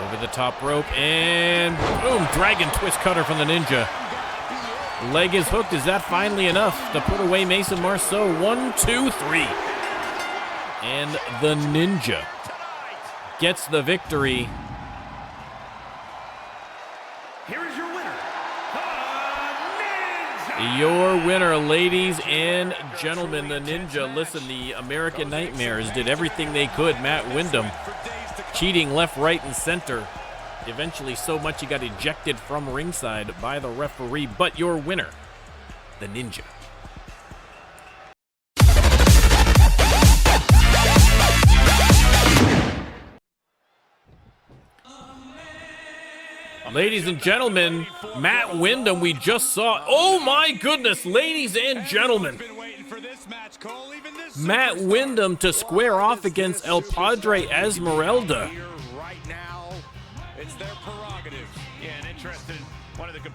Over the top rope, and boom, dragon twist cutter from the Ninja. Leg is hooked. Is that finally enough to put away Mason Marceau? 1, 2, 3. And the Ninja gets the victory. Here is your winner, the Ninja. Your winner, ladies and gentlemen, the Ninja. Listen, the American Nightmares did everything they could. Matt Windham cheating left, right, and center. Eventually so much he got ejected from ringside by the referee. But your winner, the Ninja. Ladies and gentlemen, Matt Windham, we just saw. Oh my goodness, ladies and gentlemen. Matt Windham to square off against El Padre Esmeralda.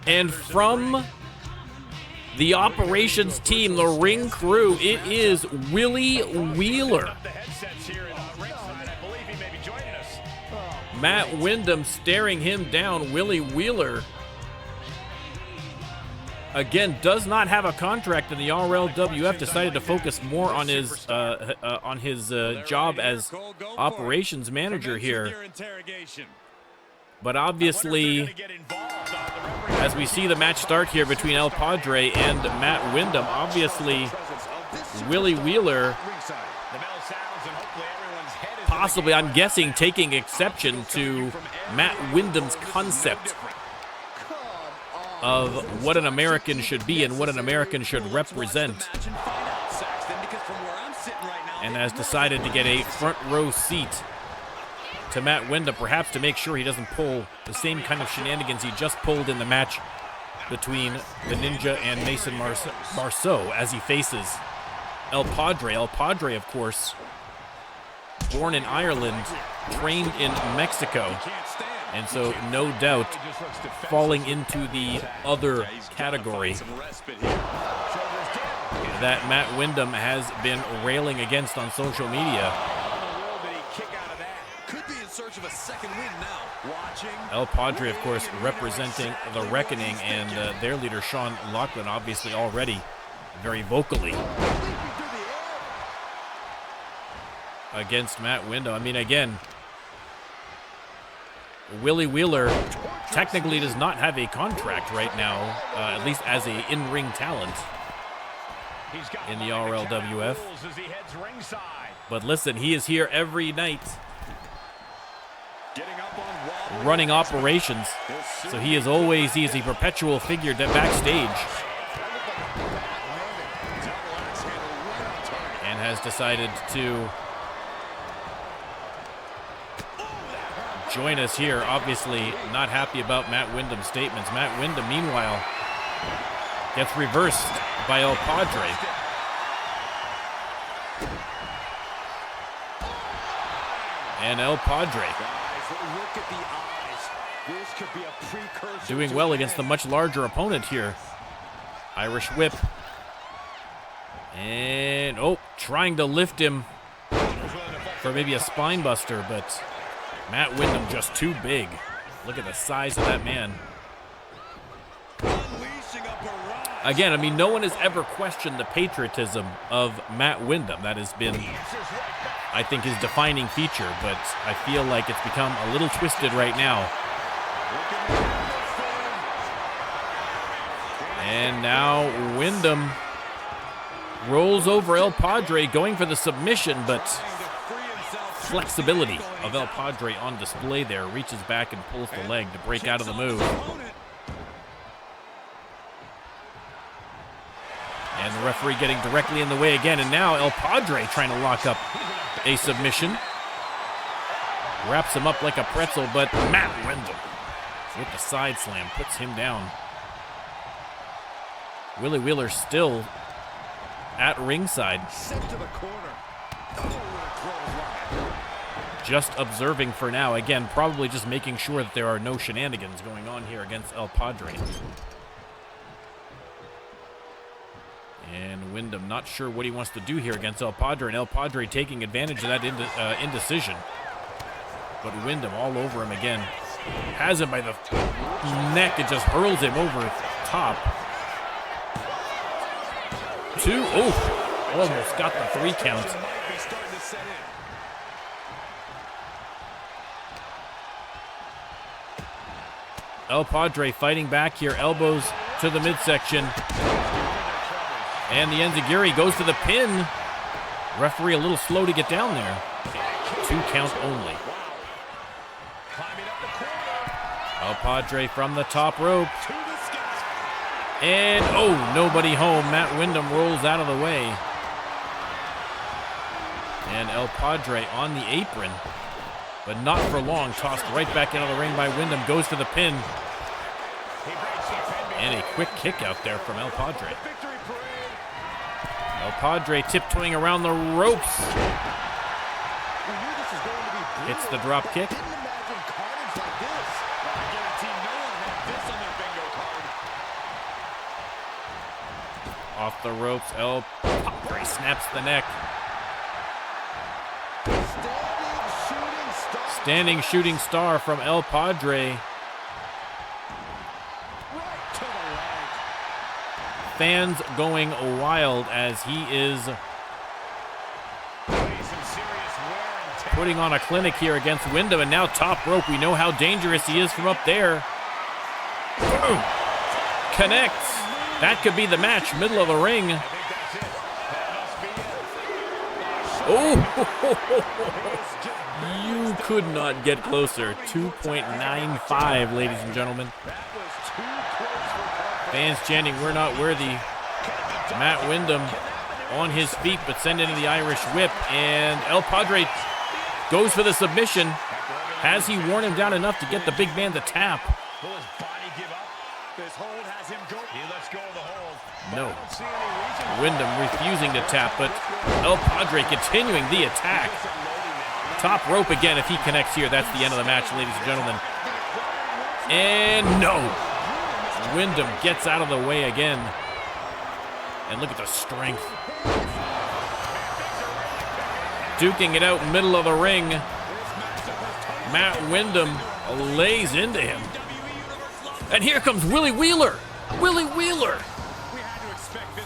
And from the operations team, the ring crew, it is Willy Wheeler. Matt Windham staring him down. Willy Wheeler, again, does not have a contract in the RLWF. Decided to focus more on his job as operations manager here. But obviously, as we see the match start here between El Padre and Matt Windham, obviously Willy Wheeler possibly, I'm guessing, taking exception to Matt Windham's concept of what an American should be and what an American should represent, and has decided to get a front row seat to Matt Windham, perhaps to make sure he doesn't pull the same kind of shenanigans he just pulled in the match between the Ninja and Mason Marceau as he faces El Padre. El Padre, of course, born in Ireland, trained in Mexico, and so no doubt falling into the other category that Matt Windham has been railing against on social media. El Padre, of course, representing the Reckoning, and their leader, Sean Lachlan, obviously already very vocally against Matt Windham. I mean, again, Willy Wheeler technically does not have a contract right now, at least as a in-ring talent in the RLWF. But listen, he is here every night running operations, so he is a perpetual figure backstage, and has decided to join us here. Obviously not happy about Matt Windham's statements. Matt Windham, meanwhile, gets reversed by El Padre. And El Padre doing well against the much larger opponent here. Irish whip. And, trying to lift him for maybe a spine buster, but Matt Windham just too big. Look at the size of that man. Again, I mean, no one has ever questioned the patriotism of Matt Windham. That has been, I think, his defining feature, but I feel like it's become a little twisted right now. And now Windham rolls over El Padre, going for the submission, but flexibility of El Padre on display there. Reaches back and pulls the leg to break out of the move. And the referee getting directly in the way again. And now El Padre trying to lock up a submission. Wraps him up like a pretzel, but Matt Windham with the side slam puts him down. Willy Wheeler still at ringside, just observing for now. Again, probably just making sure that there are no shenanigans going on here against El Padre. And Windham not sure what he wants to do here against El Padre, and El Padre taking advantage of that indecision. But Windham all over him again. Has him by the neck and just hurls him over top. Almost got the 3 count. El Padre fighting back here, elbows to the midsection. And the Enziguri goes to the pin. Referee a little slow to get down there. 2 count only. El Padre from the top rope. And, oh, nobody home. Matt Windham rolls out of the way. And El Padre on the apron, but not for long. Tossed right back into the ring by Windham. Goes to the pin. And a quick kick out there from El Padre. El Padre tiptoeing around the ropes. Hits the drop kick. Off the ropes, El Padre snaps the neck. Standing shooting star from El Padre. Fans going wild as he is putting on a clinic here against Windham, and now top rope. We know how dangerous he is from up there. Boom! Connects. That could be the match, middle of the ring. Oh! You could not get closer. 2.95, ladies and gentlemen. Fans chanting, "We're not worthy." Matt Windham on his feet, but sent into the Irish whip. And El Padre goes for the submission. Has he worn him down enough to get the big man to tap? Will his body give up? This hold has him go. He lets go of the hold. No. Windham refusing to tap, but El Padre continuing the attack. Top rope again. If he connects here, that's the end of the match, ladies and gentlemen. And no. Windham gets out of the way again. And look at the strength. Duking it out middle of the ring. Matt Windham lays into him. And here comes Willy Wheeler. Willy Wheeler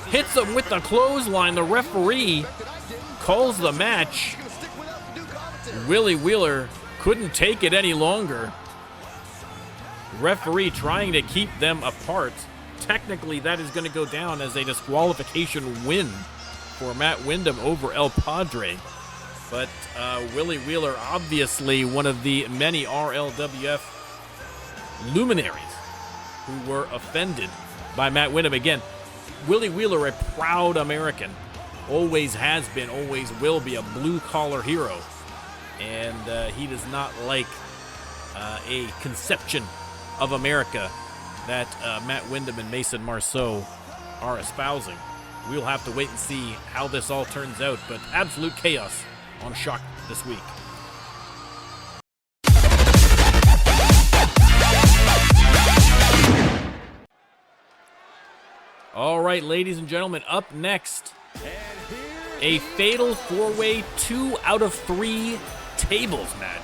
hits him with the clothesline. The referee calls the match. Willy Wheeler couldn't take it any longer. Referee trying to keep them apart. Technically, that is going to go down as a disqualification win for Matt Windham over El Padre. But Willy Wheeler, obviously one of the many RLWF luminaries who were offended by Matt Windham. Again, Willy Wheeler, a proud American, always has been, always will be a blue-collar hero. And he does not like a conception of America that Matt Windham and Mason Marceau are espousing. We'll have to wait and see how this all turns out, but absolute chaos on Shock this week. All right, ladies and gentlemen, up next, a fatal four-way 2 out of 3 tables match.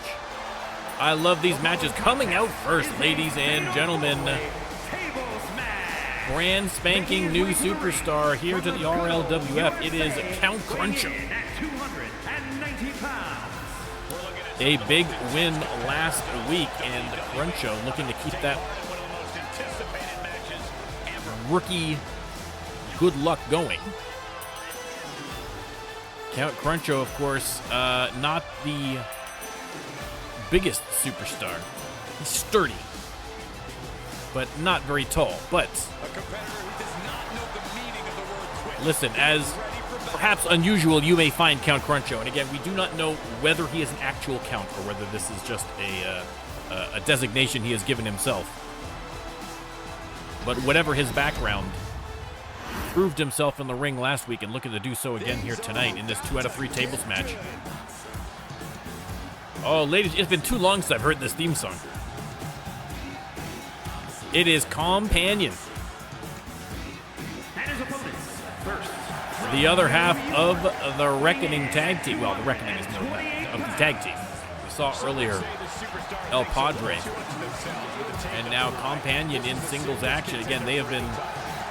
I love these matches. Coming out first, ladies and gentlemen, brand spanking new superstar here to the RLWF. It is Count Cruncho. A big win last week, and Cruncho looking to keep that rookie good luck going. Count Cruncho, of course, not the biggest superstar. He's sturdy, but not very tall. But listen, as perhaps unusual you may find Count Cruncho, and again, we do not know whether he is an actual count or whether this is just a designation he has given himself. But whatever his background, proved himself in the ring last week and looking to do so again here tonight in this 2 out of 3 tables match. Oh, ladies, it's been too long since I've heard this theme song. It is Companion. The other half of the Reckoning tag team. Well, the Reckoning is more of the tag team. We saw earlier El Padre. And now Companion in singles action. Again, they have been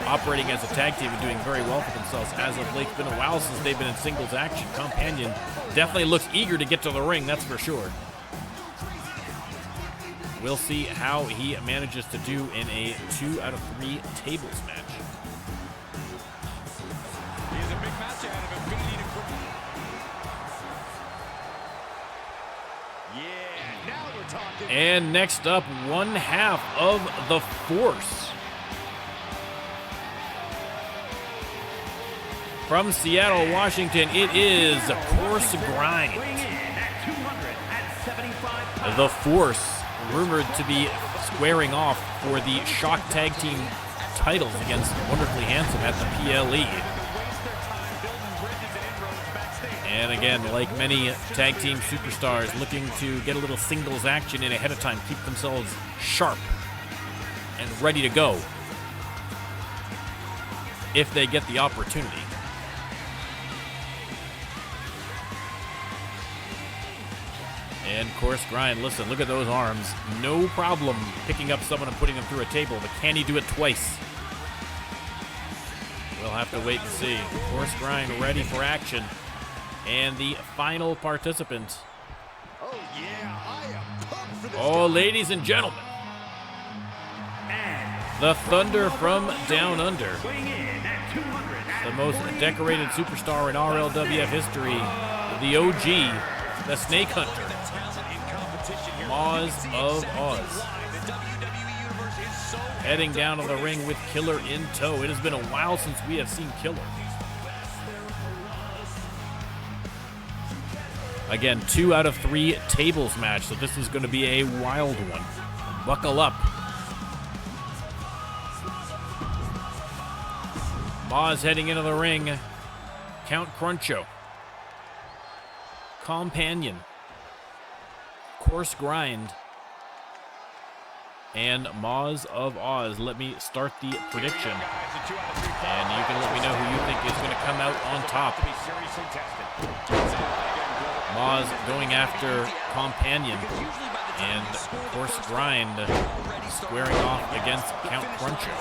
operating as a tag team and doing very well for themselves as of late. It's been a while since they've been in singles action. Companion definitely looks eager to get to the ring, that's for sure. We'll see how he manages to do in a 2 out of 3 tables match. He has a big match ahead of him. Gonna need a... Yeah, now we're talking. And next up, one half of the Force. From Seattle, Washington, it is Course Grind. The Force, rumored to be squaring off for the Shock Tag Team titles against Wonderfully Handsome at the PLE. And again, like many tag team superstars, looking to get a little singles action in ahead of time, keep themselves sharp and ready to go if they get the opportunity. And Course Grind, listen, look at those arms. No problem picking up someone and putting them through a table, but can he do it twice? We'll have to wait and see. Course Grind ready for action. And the final participant. Oh, yeah, I am pumped for this. Oh, ladies and gentlemen. The Thunder from Down Under. The most decorated superstar in RLWF history. The OG, the Snake Hunter. Moz of Oz. Heading down to the ring with Killer in tow. It has been a while since we have seen Killer. Again, 2 out of 3 tables match, so this is going to be a wild one. Buckle up. Moz heading into the ring. Count Cruncho. Companion. Course Grind. And Moz of Oz. Let me start the prediction. And you can let me know who you think is going to come out on top. Moz going after Companion. And Course Grind squaring off against Count Cruncho.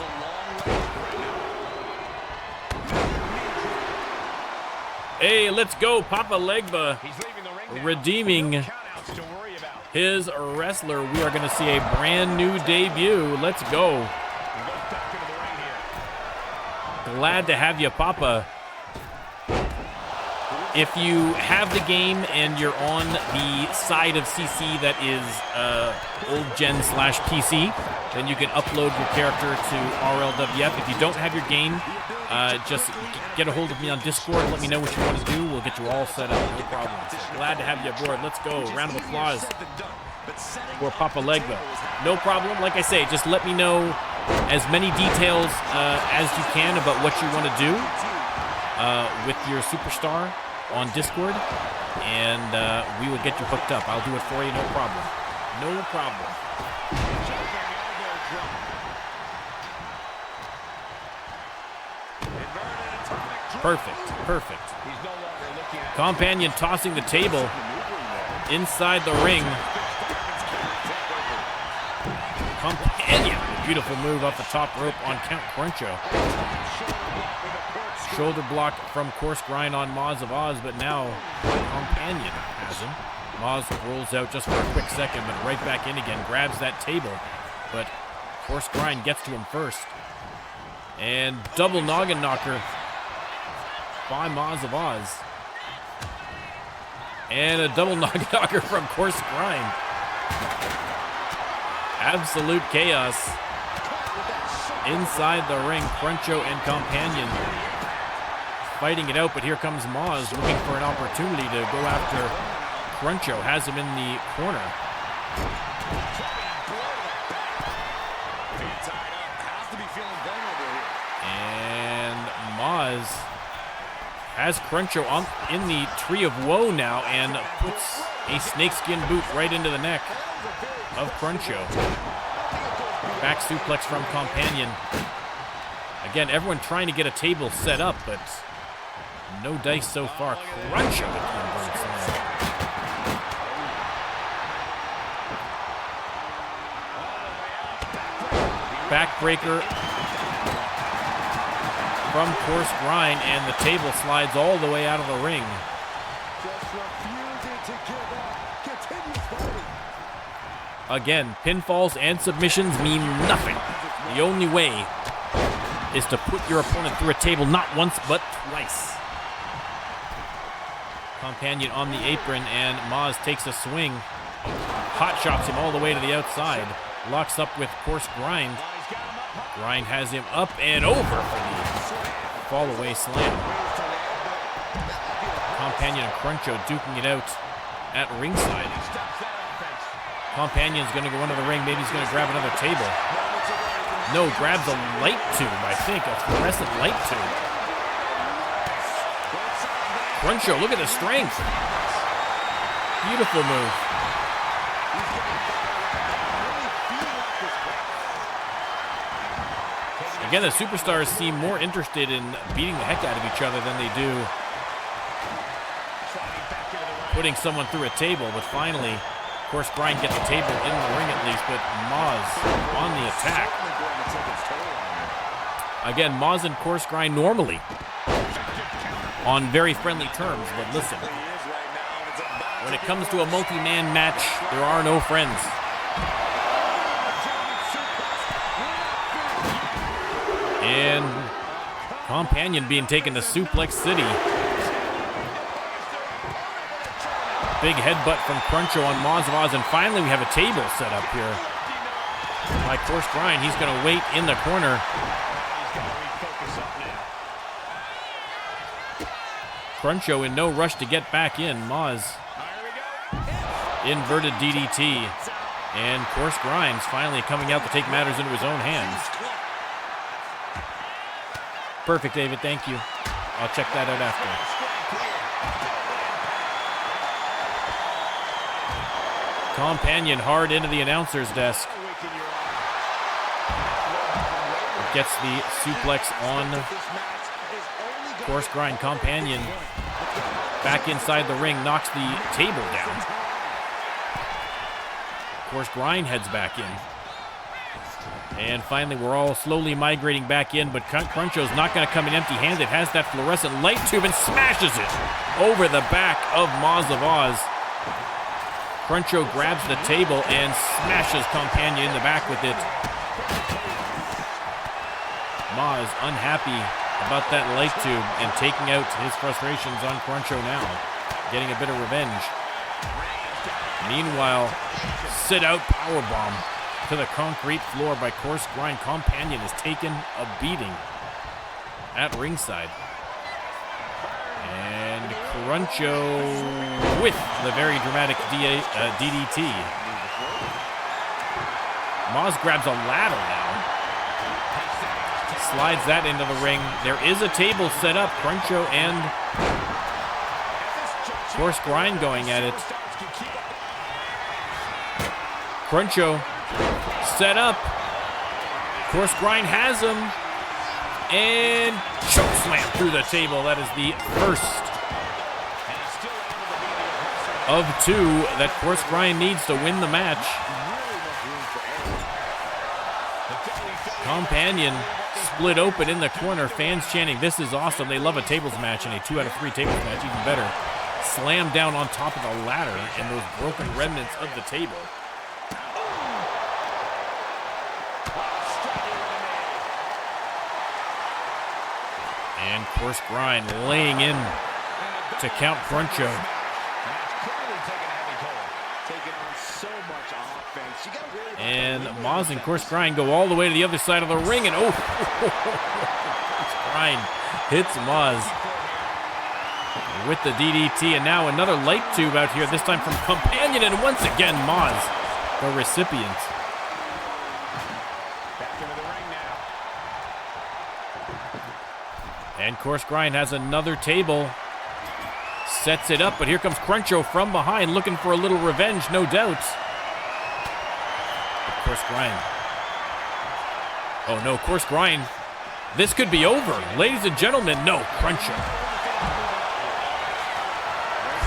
Hey, let's go. Papa Legba redeeming his wrestler. We are going to see a brand new debut. Let's go. Glad to have you, Papa. If you have the game and you're on the side of CC that is old gen / PC, then you can upload your character to RLWF. If you don't have your game, just get a hold of me on Discord. Let me know what you want to do. We'll get you all set up. No problem. So glad to have you aboard. Let's go. Round of applause for Papa Legba. No problem. Like I say, just let me know as many details as you can about what you want to do with your superstar on Discord, and we will get you hooked up. I'll do it for you. No problem. No problem. Perfect, perfect. Companion tossing the table inside the ring. Companion, beautiful move off the top rope on Count Cruncho. Shoulder block from Course Grind on Moz of Oz, but now Companion has him. Moz rolls out just for a quick second, but right back in again, grabs that table, but Course Grind gets to him first. And double noggin knocker by Moz of Oz. And a double noggin knocker from Course Grind. Absolute chaos inside the ring. Cruncho and Companion fighting it out, but here comes Moz looking for an opportunity to go after Cruncho. Has him in the corner. And Moz has Cruncho in the Tree of Woe now and puts a snakeskin boot right into the neck of Cruncho. Back suplex from Companion. Again, everyone trying to get a table set up, but no dice so far. Cruncho with the inverted slam. Backbreaker from Course Grind, and the table slides all the way out of the ring. Just refusing to give up. Continues fighting. Again, pinfalls and submissions mean nothing. The only way is to put your opponent through a table not once but twice. Companion on the apron, and Maz takes a swing. Hot shots him all the way to the outside. Locks up with coarse grind. Grind has him up and over for the fall away slam. Companion and Cruncho duking it out at ringside. Companion's going to go into the ring. Maybe he's going to grab another table. No, grabs a light tube, I think. A fluorescent light tube. Cruncho, look at the strength. Beautiful move. Again, the superstars seem more interested in beating the heck out of each other than they do putting someone through a table, but finally, of course, Brian gets a table in the ring at least, but Maz on the attack. Again, Maz and Course Grind normally on very friendly terms, but listen, when it comes to a multi-man match, there are no friends. And Companion being taken to Suplex City. Big headbutt from Cruncho on Maz of Oz, and finally we have a table set up here by Course Grind. He's going to wait in the corner. Cruncho in no rush to get back in. Maz inverted DDT, and Course Grind's finally coming out to take matters into his own hands. Perfect, David. Thank you. I'll check that out after. Companion hard into the announcer's desk. Gets the suplex on Course Grind. Companion back inside the ring, knocks the table down. Course Grind heads back in. And finally, we're all slowly migrating back in, but Cruncho's not going to come in empty-handed. Has that fluorescent light tube and smashes it over the back of Maz of Oz. Cruncho grabs the table and smashes Companion in the back with it. Maz unhappy about that light tube and taking out his frustrations on Cruncho now. Getting a bit of revenge. Meanwhile, sit-out powerbomb to the concrete floor by Course Grind. Companion has taken a beating at ringside. And Cruncho with the very dramatic DDT. Maz grabs a ladder now. Slides that into the ring. There is a table set up. Cruncho and Course Grind going at it. Cruncho set up. Course Grind has him. And choke slam through the table. That is the first of two that Course Grind needs to win the match. Companion split open in the corner. Fans chanting, "This is awesome." They love a tables match, and a 2 out of 3 tables match, even better. Slam down on top of the ladder and those broken remnants of the table. And Course Grind laying in to count Cruncho. And Maz and Course Grind go all the way to the other side of the ring, and Course Grind hits Maz with the DDT, and now another light tube out here, this time from Companion, and once again Maz, the recipient. And Course Grind has another table. Sets it up, but here comes Cruncho from behind, looking for a little revenge, no doubt. But Course Grind. Oh no, Course Grind. This could be over. Ladies and gentlemen, no, Cruncho.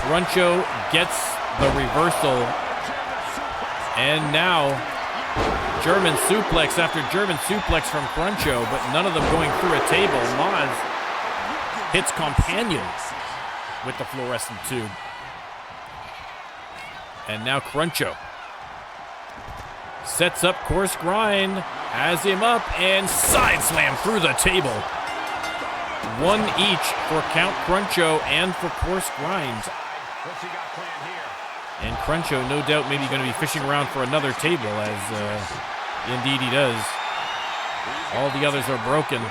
Cruncho gets the reversal. And now, German suplex after German suplex from Cruncho, but none of them going through a table. Maz hits Companion with the fluorescent tube. And now Cruncho Sets up course grind, has him up, and side slam through the table. One each for Count Cruncho and for course grind. What's he got planned here? And Cruncho, no doubt, maybe going to be fishing around for another table, as indeed he does. All the others are broken.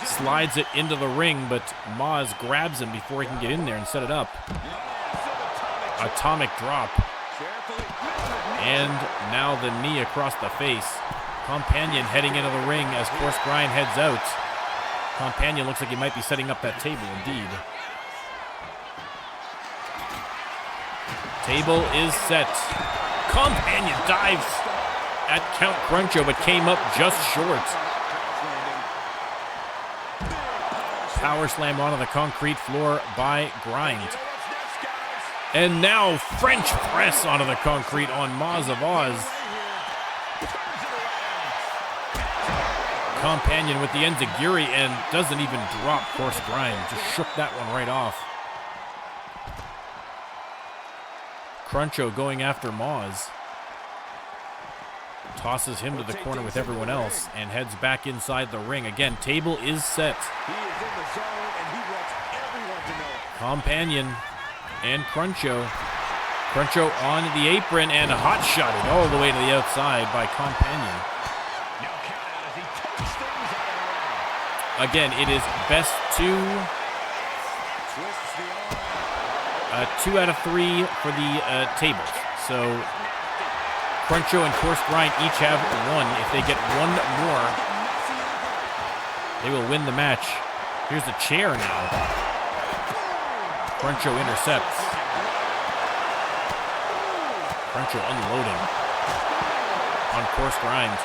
Slides it into the ring, but Maz grabs him before he can get in there and set it up. Atomic drop. And now the knee across the face. Companion heading into the ring as course grind heads out. Companion looks like he might be setting up that table, indeed. Table is set. Companion dives at Count Cruncho, but came up just short. Power slam onto the concrete floor by Grind. And now French press onto the concrete on Maz of Oz. Companion with the enziguri and doesn't even drop course grind. Just shook that one right off. Cruncho going after Maz. Tosses him to the corner with everyone else and heads back inside the ring. Again, table is set. He is in the zone, and he wants everyone to know it. Companion and Cruncho. Cruncho on the apron and hot shotted all the way to the outside by Companion. Again, it is best two. 2 out of 3 for the tables. So Cruncho and course grind each have 1. If they get 1 more, they will win the match. Here's the chair now. Cruncho intercepts. Cruncho unloading on course grind.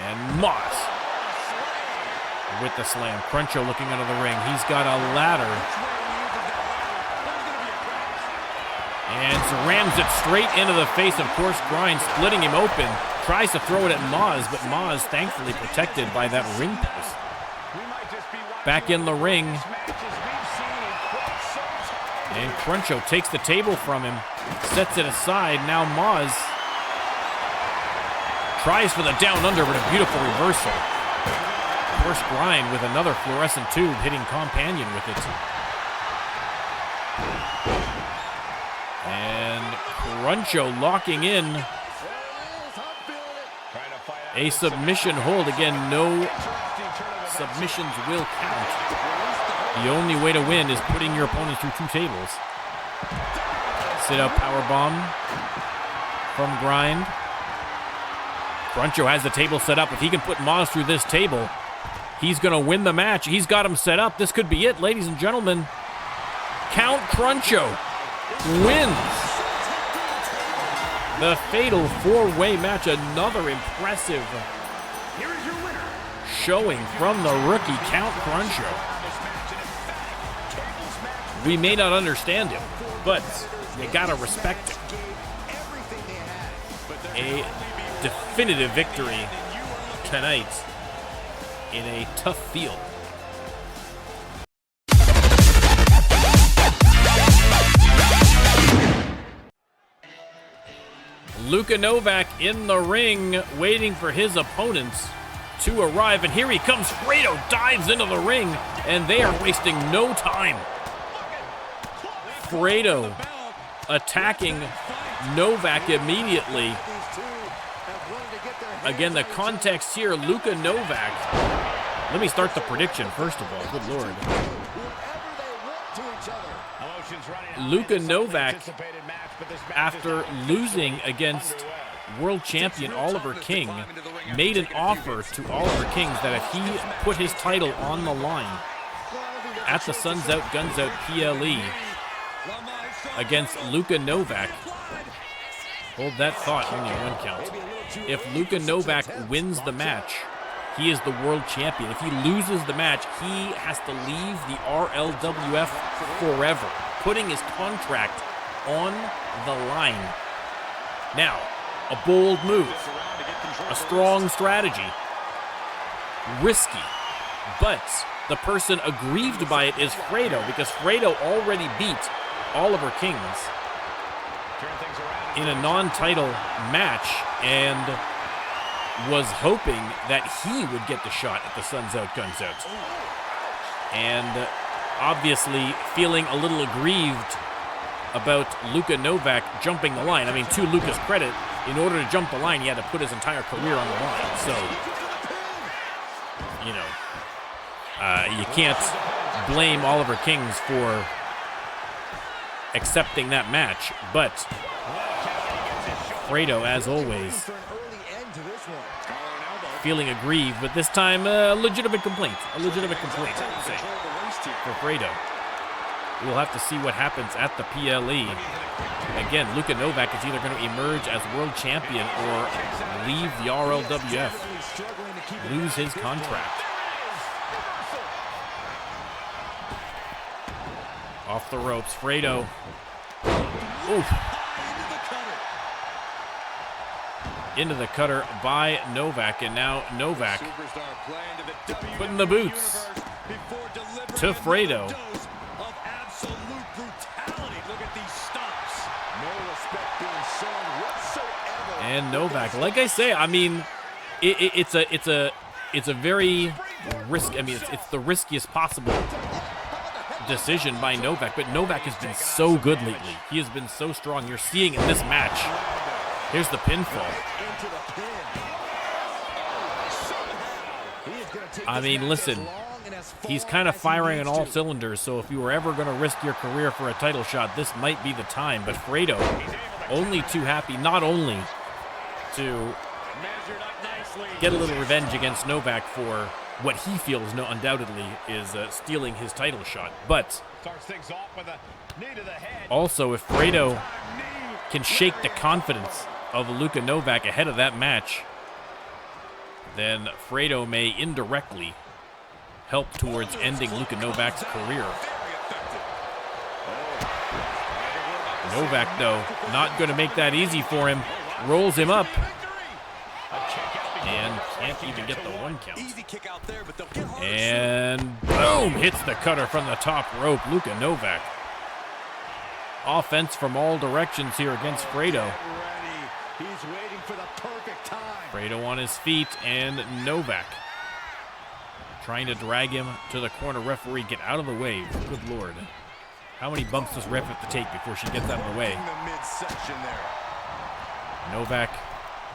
And Moss with the slam. Cruncho looking under the ring. He's got a ladder. And rams it straight into the face of course grind, splitting him open. Tries to throw it at Maz, but Maz thankfully protected by that ring post. Back in the ring. And Cruncho takes the table from him. Sets it aside. Now Maz tries for the down under, but a beautiful reversal. Course grind with another fluorescent tube hitting Companion with it. And Cruncho locking in a submission hold. Again, no submissions will count. The only way to win is putting your opponent through 2 tables. Sit up powerbomb from Grind. Cruncho has the table set up. If he can put Maz through this table, he's going to win the match. He's got him set up. This could be it, ladies and gentlemen. Count Cruncho wins the fatal 4-way match. Another impressive showing from the rookie Count Cruncho. We may not understand him, but you gotta respect him. A definitive victory tonight in a tough field. Luka Novak in the ring, waiting for his opponents to arrive. And here he comes. Fredo dives into the ring, and they are wasting no time. Fredo attacking Novak immediately. Again, the context here, Luka Novak. Let me start the prediction first of all. Good Lord. Luka Novak, after losing against world champion Oliver King, made an offer to Oliver King that if he put his title on the line at the Suns Out Guns Out PLE against Luka Novak, hold that thought, only 1 count. If Luka Novak wins the match, he is the world champion. If he loses the match, he has to leave the RLWF forever, putting his contract on the line. Now, a bold move, a strong strategy, risky, but the person aggrieved by it is Fredo, because Fredo already beat Oliver Kings. Turn things around. in a non-title match and was hoping that he would get the shot at the Sun's Out, Guns Out. And obviously feeling a little aggrieved about Luka Novak jumping the line. I mean, to Luka's credit, in order to jump the line, he had to put his entire career on the line. So, you know, you can't blame Oliver Kings for accepting that match. But Fredo, as always, feeling aggrieved, but this time a legitimate complaint. I would say, for Fredo. We'll have to see what happens at the PLE. Again, Luka Novak is either going to emerge as world champion or leave the RLWF, lose his contract. Off the ropes, Fredo. Oof. Into the cutter by Novak, and now Novak putting the boots to Fredo. And Novak, like I say, I mean, it's a very risk. I mean, it's the riskiest possible decision by Novak. But Novak has been so good lately. He has been so strong. You're seeing in this match. Here's the pinfall. I mean, listen, he's kind of firing on all cylinders. So if you were ever going to risk your career for a title shot, this might be the time. But Fredo, only too happy, not only to get a little revenge against Novak for what he feels undoubtedly is stealing his title shot, but also if Fredo can shake the confidence of Luka Novak ahead of that match, then Fredo may indirectly help towards ending Luka Novak's career. Novak, though, not going to make that easy for him. Rolls him up. And can't even get the 1 count. And boom! Hits the cutter from the top rope. Luka Novak. Offense from all directions here against Fredo. Fredo on his feet, and Novak trying to drag him to the corner. Referee, get out of the way. Good Lord. How many bumps does ref have to take before she gets out of the way? Novak.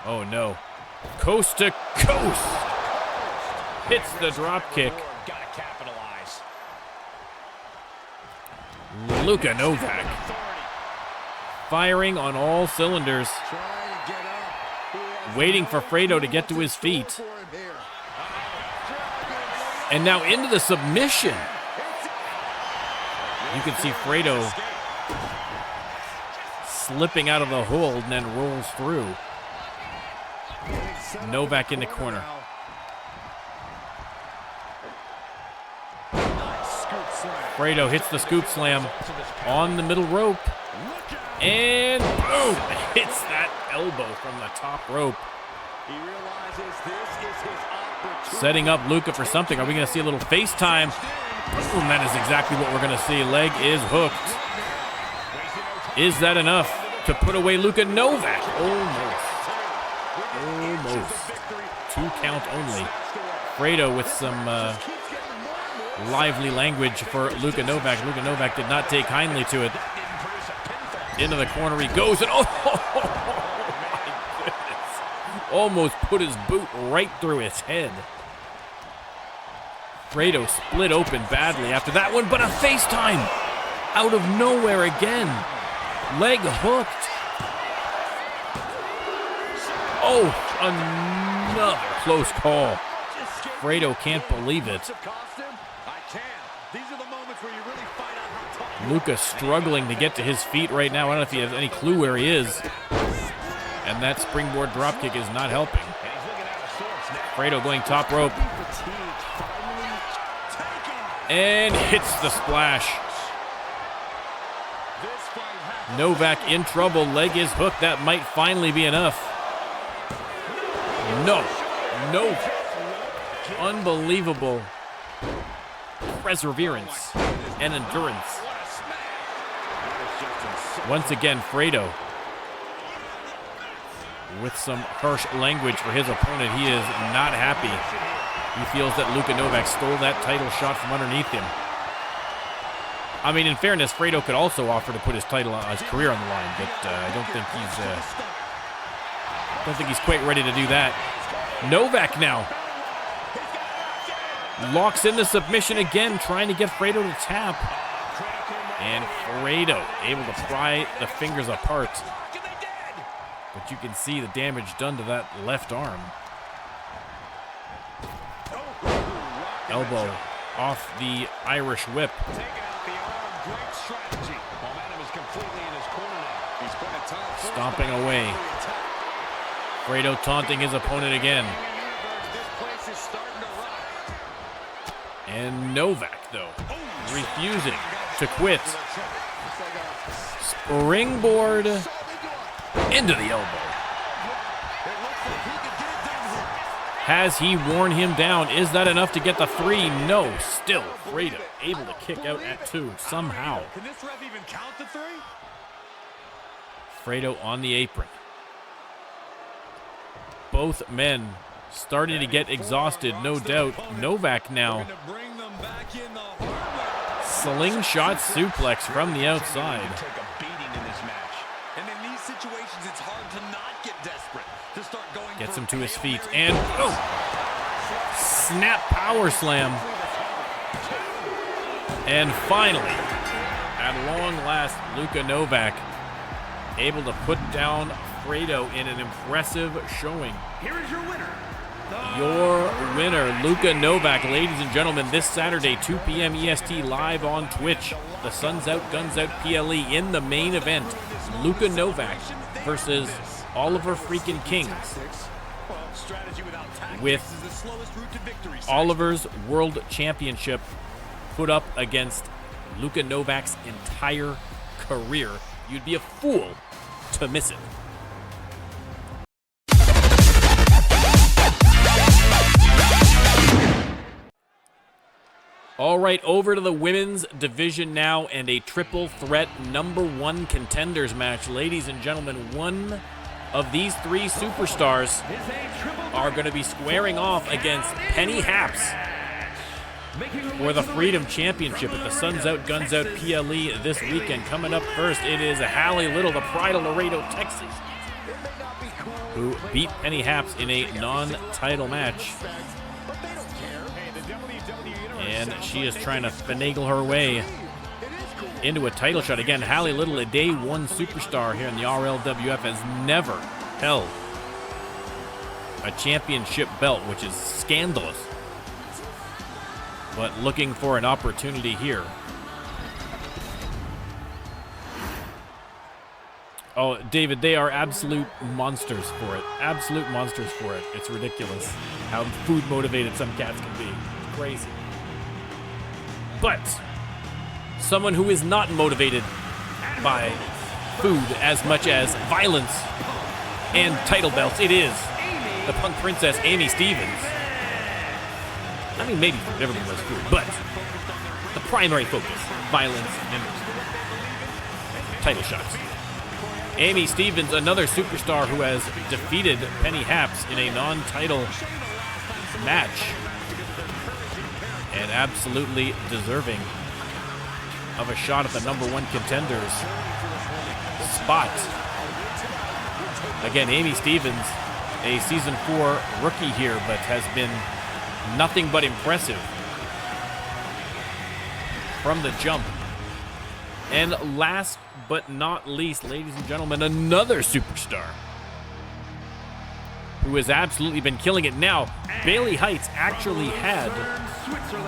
Oh, no. Coast to coast. Hits the drop kick. Luka Novak. Firing on all cylinders. Waiting for Fredo to get to his feet. And now into the submission. You can see Fredo slipping out of the hold and then rolls through. Novak in the corner. Fredo hits the scoop slam on the middle rope. And boom! Hits that elbow from the top rope. Setting up Luka for something. Are we going to see a little FaceTime? Boom, that is exactly what we're going to see. Leg is hooked. Is that enough to put away Luka Novak? Almost. 2 count only. Fredo with some lively language for Luka Novak. Luka Novak did not take kindly to it. Into the corner he goes, and oh my goodness. Almost put his boot right through his head. Fredo split open badly after that one, but a FaceTime out of nowhere again. Leg hooked. Oh, another close call. Fredo can't believe it. Luka struggling to get to his feet right now. I don't know if he has any clue where he is. And that springboard dropkick is not helping. Fredo going top rope. And hits the splash. Novak in trouble. Leg is hooked. That might finally be enough. No. Unbelievable perseverance and endurance. Once again, Fredo with some harsh language for his opponent. He is not happy. He feels that Luka Novak stole that title shot from underneath him. I mean, in fairness, Fredo could also offer to put his title, his career on the line, but I don't think he's quite ready to do that. Novak now locks in the submission again, trying to get Fredo to tap. And Fredo able to pry the fingers apart. But you can see the damage done to that left arm. Elbow off the Irish whip. Stomping away. Fredo taunting his opponent again. And Novak, though, refusing to quit. Springboard into the elbow. Has he worn him down? Is that enough to get the 3? No. Still, Fredo able to kick out at 2 somehow. Can this ref even count the 3? Fredo on the apron. Both men starting to get exhausted, no doubt. Novak now. Slingshot suplex from the outside. Take a beating in this match. And in these situations, it's hard to not get desperate. To start going gets him to his feet and snap power slam. And finally, at long last, Luka Novak able to put down Fredo in an impressive showing. Here is your winner. Your winner, Luka Novak, ladies and gentlemen, this Saturday, 2 p.m. EST, live on Twitch. The Sun's Out, Guns Out PLE in the main event. Luka Novak versus Oliver freaking Kings, with Oliver's World Championship put up against Luka Novak's entire career. You'd be a fool to miss it. All right, over to the women's division now, and a triple threat #1 contenders match. Ladies and gentlemen, one of these 3 superstars are going to be squaring off against Penny Haps for the Freedom Championship at the Sun's Out, Guns Out PLE this weekend. Coming up first, it is Hallie Little, the pride of Laredo, Texas, who beat Penny Haps in a non-title match. And she is trying to finagle her way into a title shot. Again, Hallie Little, a day 1 superstar here in the RLWF, has never held a championship belt, which is scandalous. But looking for an opportunity here. Oh, David, they are absolute monsters for it. Absolute monsters for it. It's ridiculous how food motivated some cats can be. It's crazy. But someone who is not motivated by food as much as violence and title belts, it is the Punk Princess, Amy Stevens. I mean, maybe everyone was food, but the primary focus, violence and title shots. Amy Stevens, another superstar who has defeated Penny Haps in a non-title match, and absolutely deserving of a shot at the #1 contenders spot. Again, Amy Stevens, a Season 4 rookie here, but has been nothing but impressive from the jump. And last but not least, ladies and gentlemen, another superstar who has absolutely been killing it. Now, Bailey Heights actually had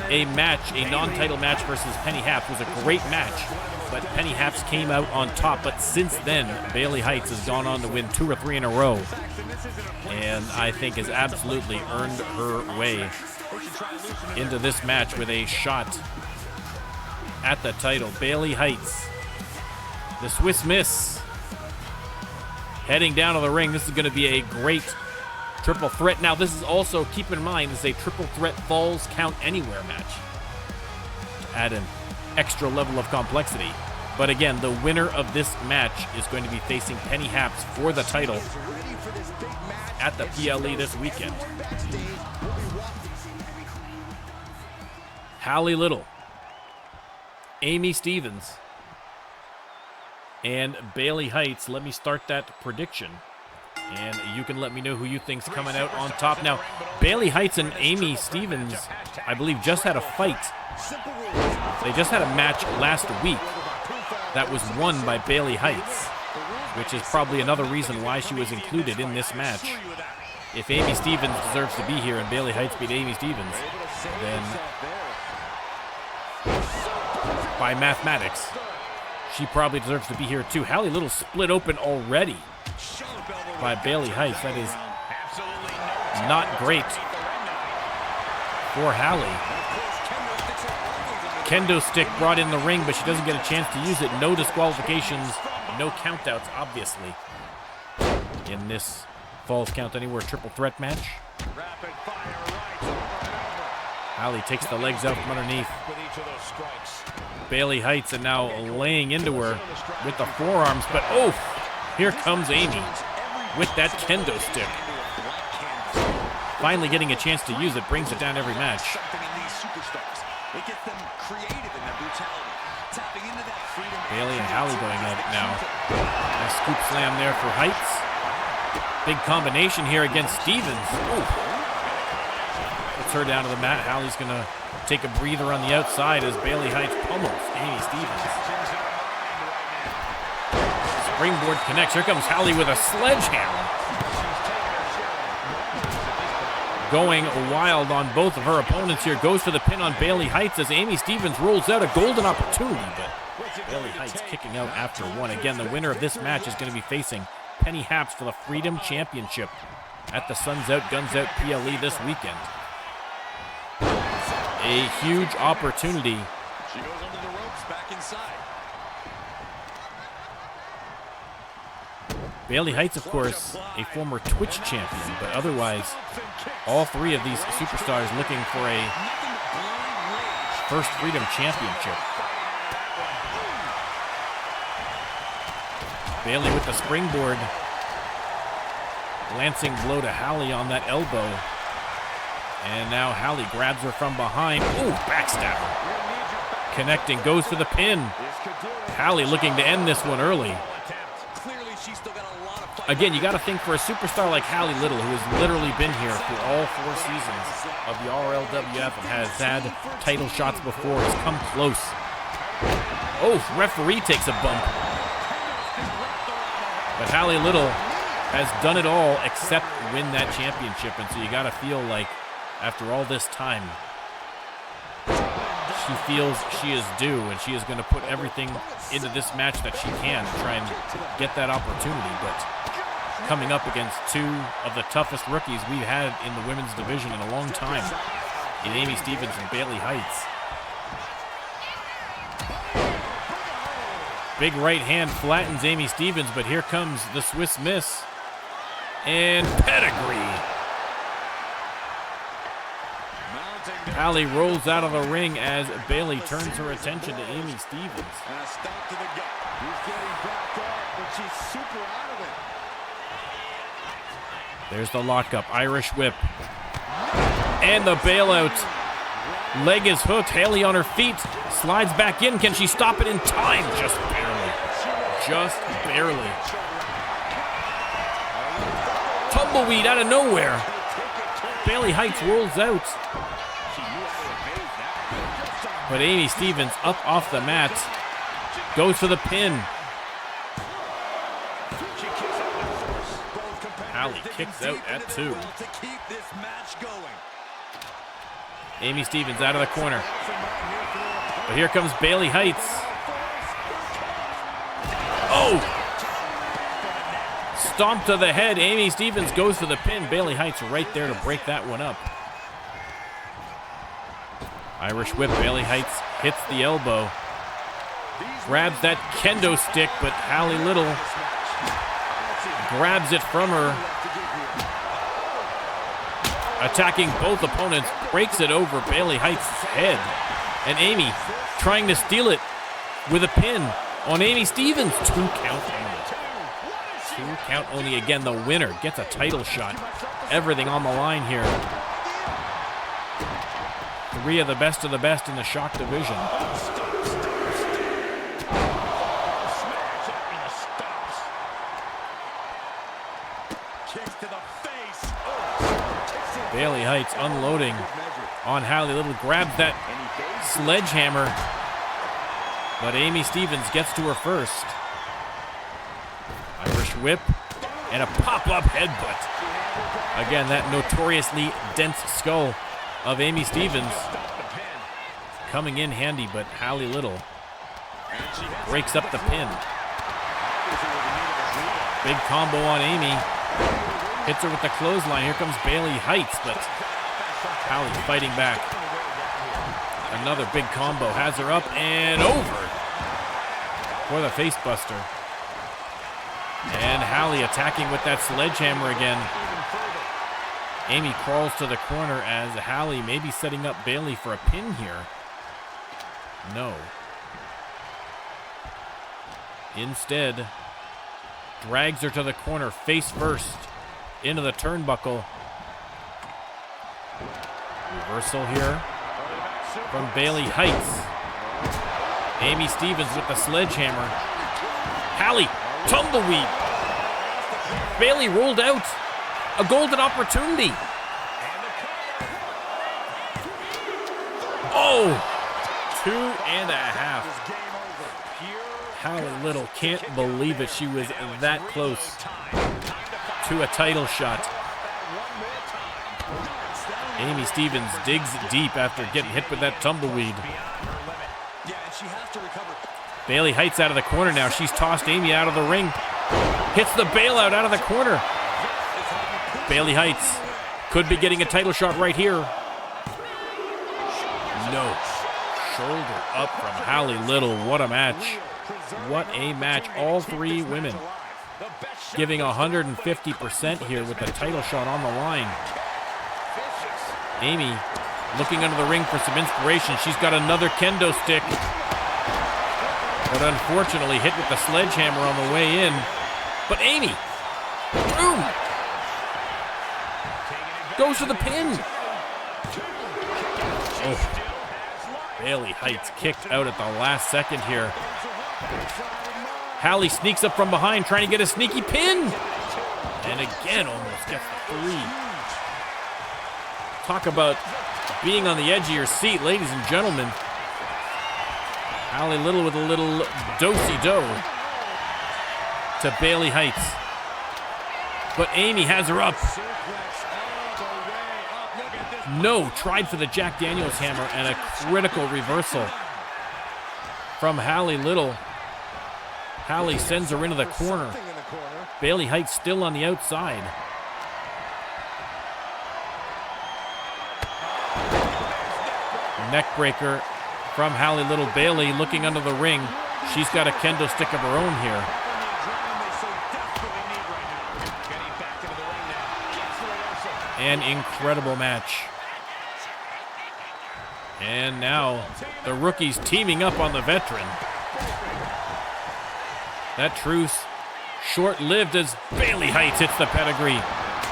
a match, a non-title match versus Penny Haps. It was a great match, but Penny Haps came out on top. But since then, Bailey Heights has gone on to win 2 or 3 in a row, and I think has absolutely earned her way into this match with a shot at the title. Bailey Heights, the Swiss Miss, heading down to the ring. This is going to be a great triple threat. Now, this is also, keep in mind, this is a triple threat falls count anywhere match to add an extra level of complexity. But again, the winner of this match is going to be facing Penny Haps for the title at the PLE this weekend. Hallie Little, Amy Stevens, and Bailey Heights. Let me start that prediction, and you can let me know who you think's coming out on top. Now, Bailey Heights and Amy Stevens, I believe, just had a fight. They just had a match last week that was won by Bailey Heights, which is probably another reason why she was included in this match. If Amy Stevens deserves to be here and Bailey Heights beat Amy Stevens, then by mathematics, she probably deserves to be here too. Hallie Little split open already by Bailey Heights. That is not great for Hallie. Kendo stick brought in the ring, but she doesn't get a chance to use it. No disqualifications, no countouts, obviously, in this Falls Count Anywhere triple threat match. Hallie takes the legs out from underneath Bailey Heights, and now laying into her with the forearms, but oh, here comes Amy with that kendo stick. Finally getting a chance to use it, brings it down every match. It gets them creative in their brutality, tapping into that freedom. Bailey and Hallie going at it now. Nice scoop slam there for Heights. Big combination here against Stevens. Ooh. Puts her down to the mat. Hallie's going to take a breather on the outside as Bailey Heights pummels Amy Stevens. Springboard connects. Here comes Hallie with a sledgehammer. Going wild on both of her opponents here. Goes for the pin on Bailey Heights as Amy Stevens rolls out a golden opportunity, but Bailey Heights kicking out after one. Again, the winner of this match is going to be facing Penny Haps for the Freedom Championship at the Suns Out, Guns Out PLE this weekend. A huge opportunity. She goes under the ropes, back inside. Bailey Heights, of course, a former Twitch champion, but otherwise, all three of these superstars looking for a first Freedom Championship. Bailey with the springboard. Lancing blow to Hallie on that elbow. And now Hallie grabs her from behind. Ooh, backstabber. Connecting, goes for the pin. Hallie looking to end this one early. Again, you got to think for a superstar like Hallie Little, who has literally been here for all 4 seasons of the RLWF and has had title shots before, has come close. Oh, referee takes a bump. But Hallie Little has done it all except win that championship, and so you got to feel like after all this time, she feels she is due, and she is going to put everything into this match that she can to try and get that opportunity. But coming up against 2 of the toughest rookies we've had in the women's division in a long time, in Amy Stevens and Bailey Heights. Big right hand flattens Amy Stevens, but here comes the Swiss Miss. And pedigree. Hallie rolls out of the ring as Bailey turns her attention to Amy Stevens. And a stop to the gut. He's getting back up, but she's super out of it. There's the lockup, Irish whip. And the bailout. Leg is hooked, Hallie on her feet. Slides back in, can she stop it in time? Just barely. Just barely. Tumbleweed out of nowhere. Bailey Heights rolls out. But Amy Stevens up off the mat. Goes for the pin. Hallie kicks out at 2. Amy Stevens out of the corner. But here comes Bailey Heights. Oh! Stomp to the head. Amy Stevens goes for the pin. Bailey Heights right there to break that one up. Irish whip. Bailey Heights hits the elbow. Grabs that kendo stick, but Hallie Little grabs it from her. Attacking both opponents, breaks it over Bailey Heights' head. And Amy trying to steal it with a pin. on Amy Stevens. 2 count only. 2 count only again. The winner gets a title shot. Everything on the line here. 3 of the best in the Shock division. Bailey Heights unloading on Hallie Little. Grabs that sledgehammer, but Amy Stevens gets to her first. Irish whip and a pop-up headbutt. Again, that notoriously dense skull of Amy Stevens coming in handy, but Hallie Little breaks up the pin. Big combo on Amy. Hits her with the clothesline. Here comes Bailey Heights, but Hallie fighting back. Another big combo. Has her up and over for the face buster. And Hallie attacking with that sledgehammer again. Amy crawls to the corner as Hallie may be setting up Bailey for a pin here. No. Instead, drags her to the corner face first into the turnbuckle. Reversal here from Bailey Heights. Amy Stevens with the sledgehammer. Hallie, tumbleweed. Bailey rolled out. A golden opportunity. Oh, 2.5. Hallie Little can't believe it. She was that close to a title shot. Amy Stevens digs deep after getting hit with that tumbleweed. Bailey Heights out of the corner now. She's tossed Amy out of the ring. Hits the bailout out of the corner. Bailey Heights could be getting a title shot right here. No. Shoulder up from Hallie Little. What a match. What a match. All 3 women giving 150% here with the title shot on the line. Amy looking under the ring for some inspiration. She's got another kendo stick, but unfortunately hit with the sledgehammer on the way in. But Amy, boom, goes for the pin. Oh. Bailey Heights kicked out at the last second here. Hallie sneaks up from behind, trying to get a sneaky pin. And again, almost gets the 3. Talk about being on the edge of your seat, ladies and gentlemen. Hallie Little with a little do-si-do to Bailey Heights. But Amy has her up. No, tried for the Jack Daniels hammer and a critical reversal from Hallie Little. Hallie sends her into the corner. Bailey Heights still on the outside. Neckbreaker from Hallie Little. Bailey looking under the ring. She's got a kendo stick of her own here. An incredible match. And now the rookies teaming up on the veteran. That truce short-lived as Bailey Heights hits the pedigree.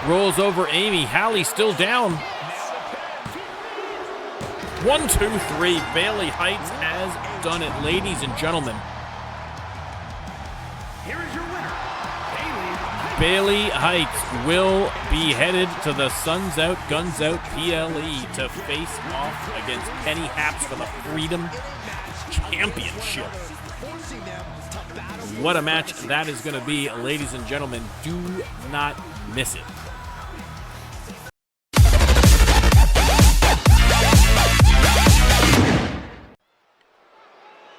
Rolls over Amy. Hallie still down. 1, 2, 3. Bailey Heights has done it, ladies and gentlemen. Here is your winner, Bailey Heights will be headed to the Suns Out, Guns Out PLE to face off against Penny Haps for the Freedom Championship. What a match that is going to be, ladies and gentlemen. Do not miss it.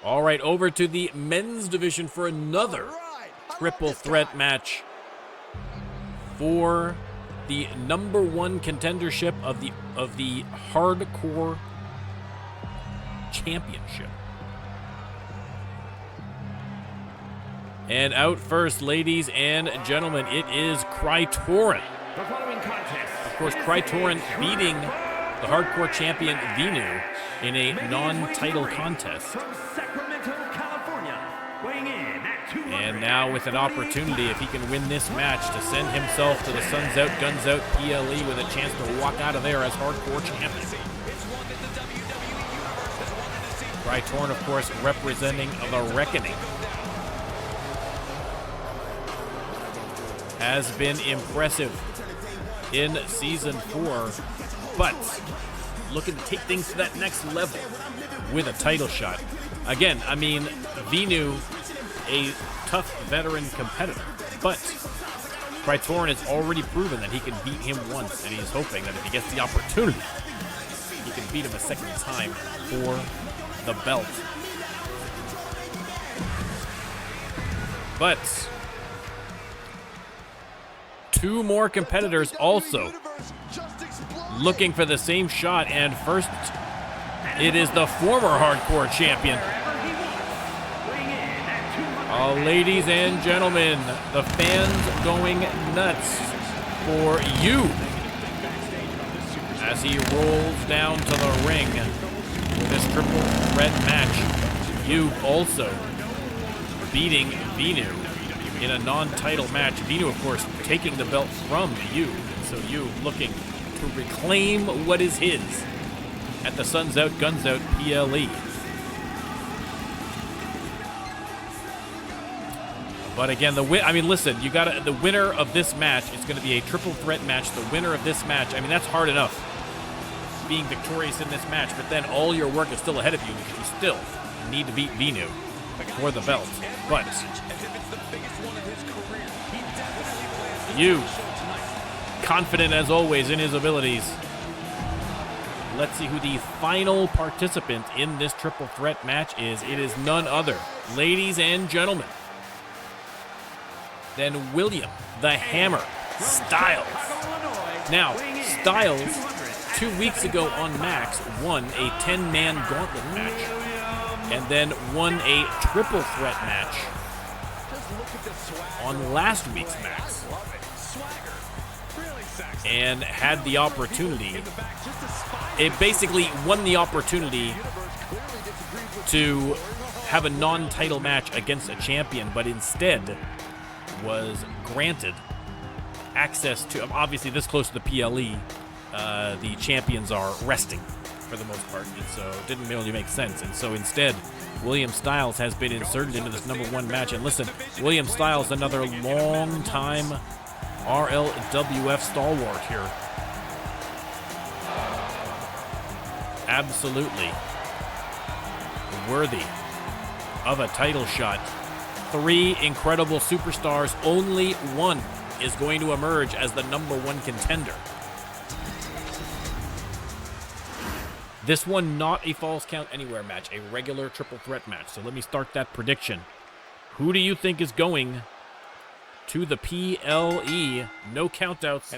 All right, over to the men's division for another triple threat match for the #1 contendership of the Hardcore Championship. And out first, ladies and gentlemen, it is Krytorin. The following contest. Of course, Krytorin beating the Hardcore Champion Vinu in a non-title contest. From Sacramento, California, weighing now with an opportunity, if he can win this match, to send himself to the Suns Out, Guns Out PLE with a chance to walk out of there as hardcore champion. Torn, of course, representing the Reckoning. Has been impressive in Season 4, but looking to take things to that next level with a title shot. Again, I mean, Venu, a tough veteran competitor, but Torn has already proven that he can beat him once, and he's hoping that if he gets the opportunity, he can beat him a second time for the belt. But two more competitors also looking for the same shot, and first it is the former hardcore champion. Ladies and gentlemen, the fans going nuts for you as he rolls down to the ring with this triple threat match. You also beating Venu in a non-title match. Venu, of course, taking the belt from you. So you looking to reclaim what is his at the Suns Out, Guns Out PLE. But again, listen, you got the winner of this match is going to be a triple threat match. The winner of this match, I mean, that's hard enough, being victorious in this match, but then all your work is still ahead of you because you still need to beat Venu for the belt. But you, confident as always in his abilities. Let's see who the final participant in this triple threat match is. It is none other, ladies and gentlemen, than William the Hammer Styles. Now, Styles, 2 weeks ago on Max, won a 10-man gauntlet match, and then won a triple threat match on last week's Max, and had the opportunity. It basically won the opportunity to have a non-title match against a champion, but instead was granted access to, obviously this close to the PLE, the champions are resting for the most part, and so it didn't really make sense. And so instead, William Styles has been inserted into this #1 match. And listen, William Styles, another long-time RLWF stalwart here. Absolutely worthy of a title shot. 3 incredible superstars, only one is going to emerge as the #1 contender. This one not a Falls Count Anywhere match, a regular triple threat match. So let me start that prediction. Who do you think is going to the PLE? No countouts,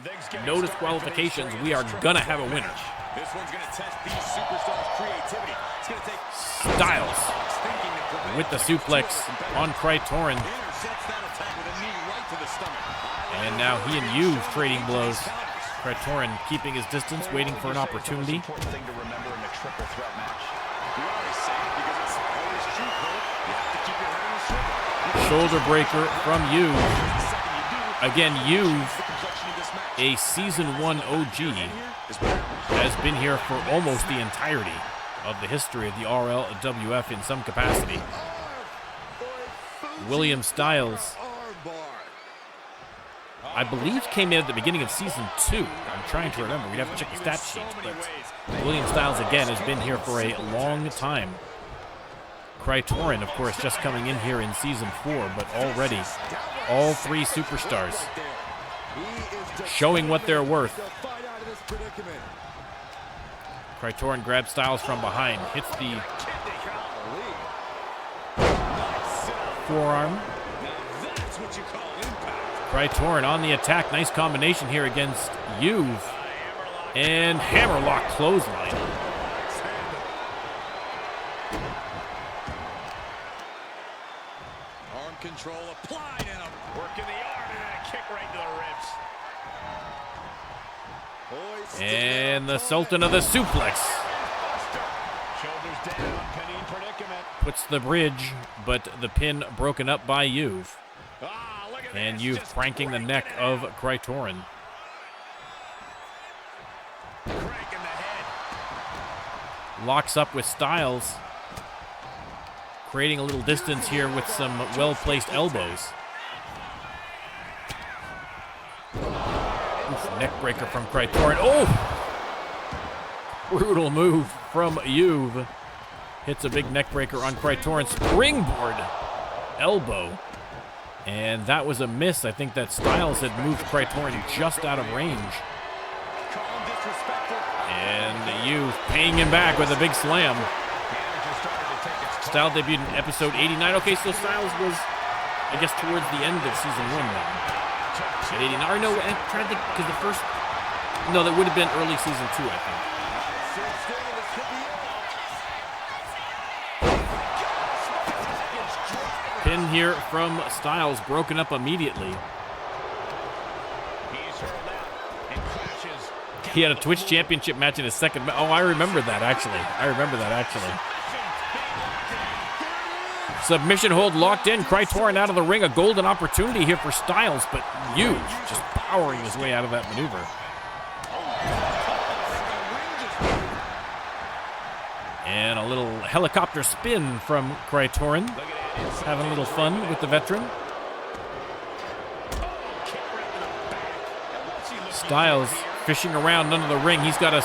no disqualifications. We are gonna have a winner. This one's going to test these superstars' creativity. It's going to take Styles with the suplex on Torin. And now he and you trading blows. Torin keeping his distance, waiting for an opportunity. Shoulder breaker from you. Again, you, a Season 1 OG, has been here for almost the entirety of the history of the RLWF in some capacity. William Styles, I believe, came in at the beginning of Season 2. I'm trying to remember. We'd have to check the stat sheet. But William Styles, again, has been here for a long time. Torin, of course, just coming in here in Season 4, but already all 3 superstars showing what they're worth. Torin grabs Styles from behind, hits the forearm. Torin on the attack. Nice combination here against Juve. And hammerlock clothesline. Arm control applied and a work in the arm and a kick right to the ribs. And the Sultan of the Suplex Shoulders down, pinning predicament. puts the bridge, but the pin broken up by Juve. And you've pranking the neck of Krytorin. Locks up with Styles. Creating a little distance here with some well-placed elbows. Oof, neck breaker from Krytorin. Oh! Brutal move from Juve. Hits a big neck breaker on Krytorin. Springboard elbow. And that was a miss. I think that Styles had moved Krytorin just out of range. And Juve paying him back with a big slam. Styles debuted in episode 89. Okay, so Styles was, I guess, towards the end of season 1 then. At 89. Or no, I'm trying to think, because the first... No, that would have been early season 2, I think. Pin here from Styles, broken up immediately. He had a Twitch Championship match in his second. Oh, I remember that actually. Submission hold locked in. Krytorin out of the ring. A golden opportunity here for Styles, but huge, just powering his way out of that maneuver. And a little helicopter spin from Krytorin. Having a little fun with the veteran. Styles fishing around under the ring. He's got a...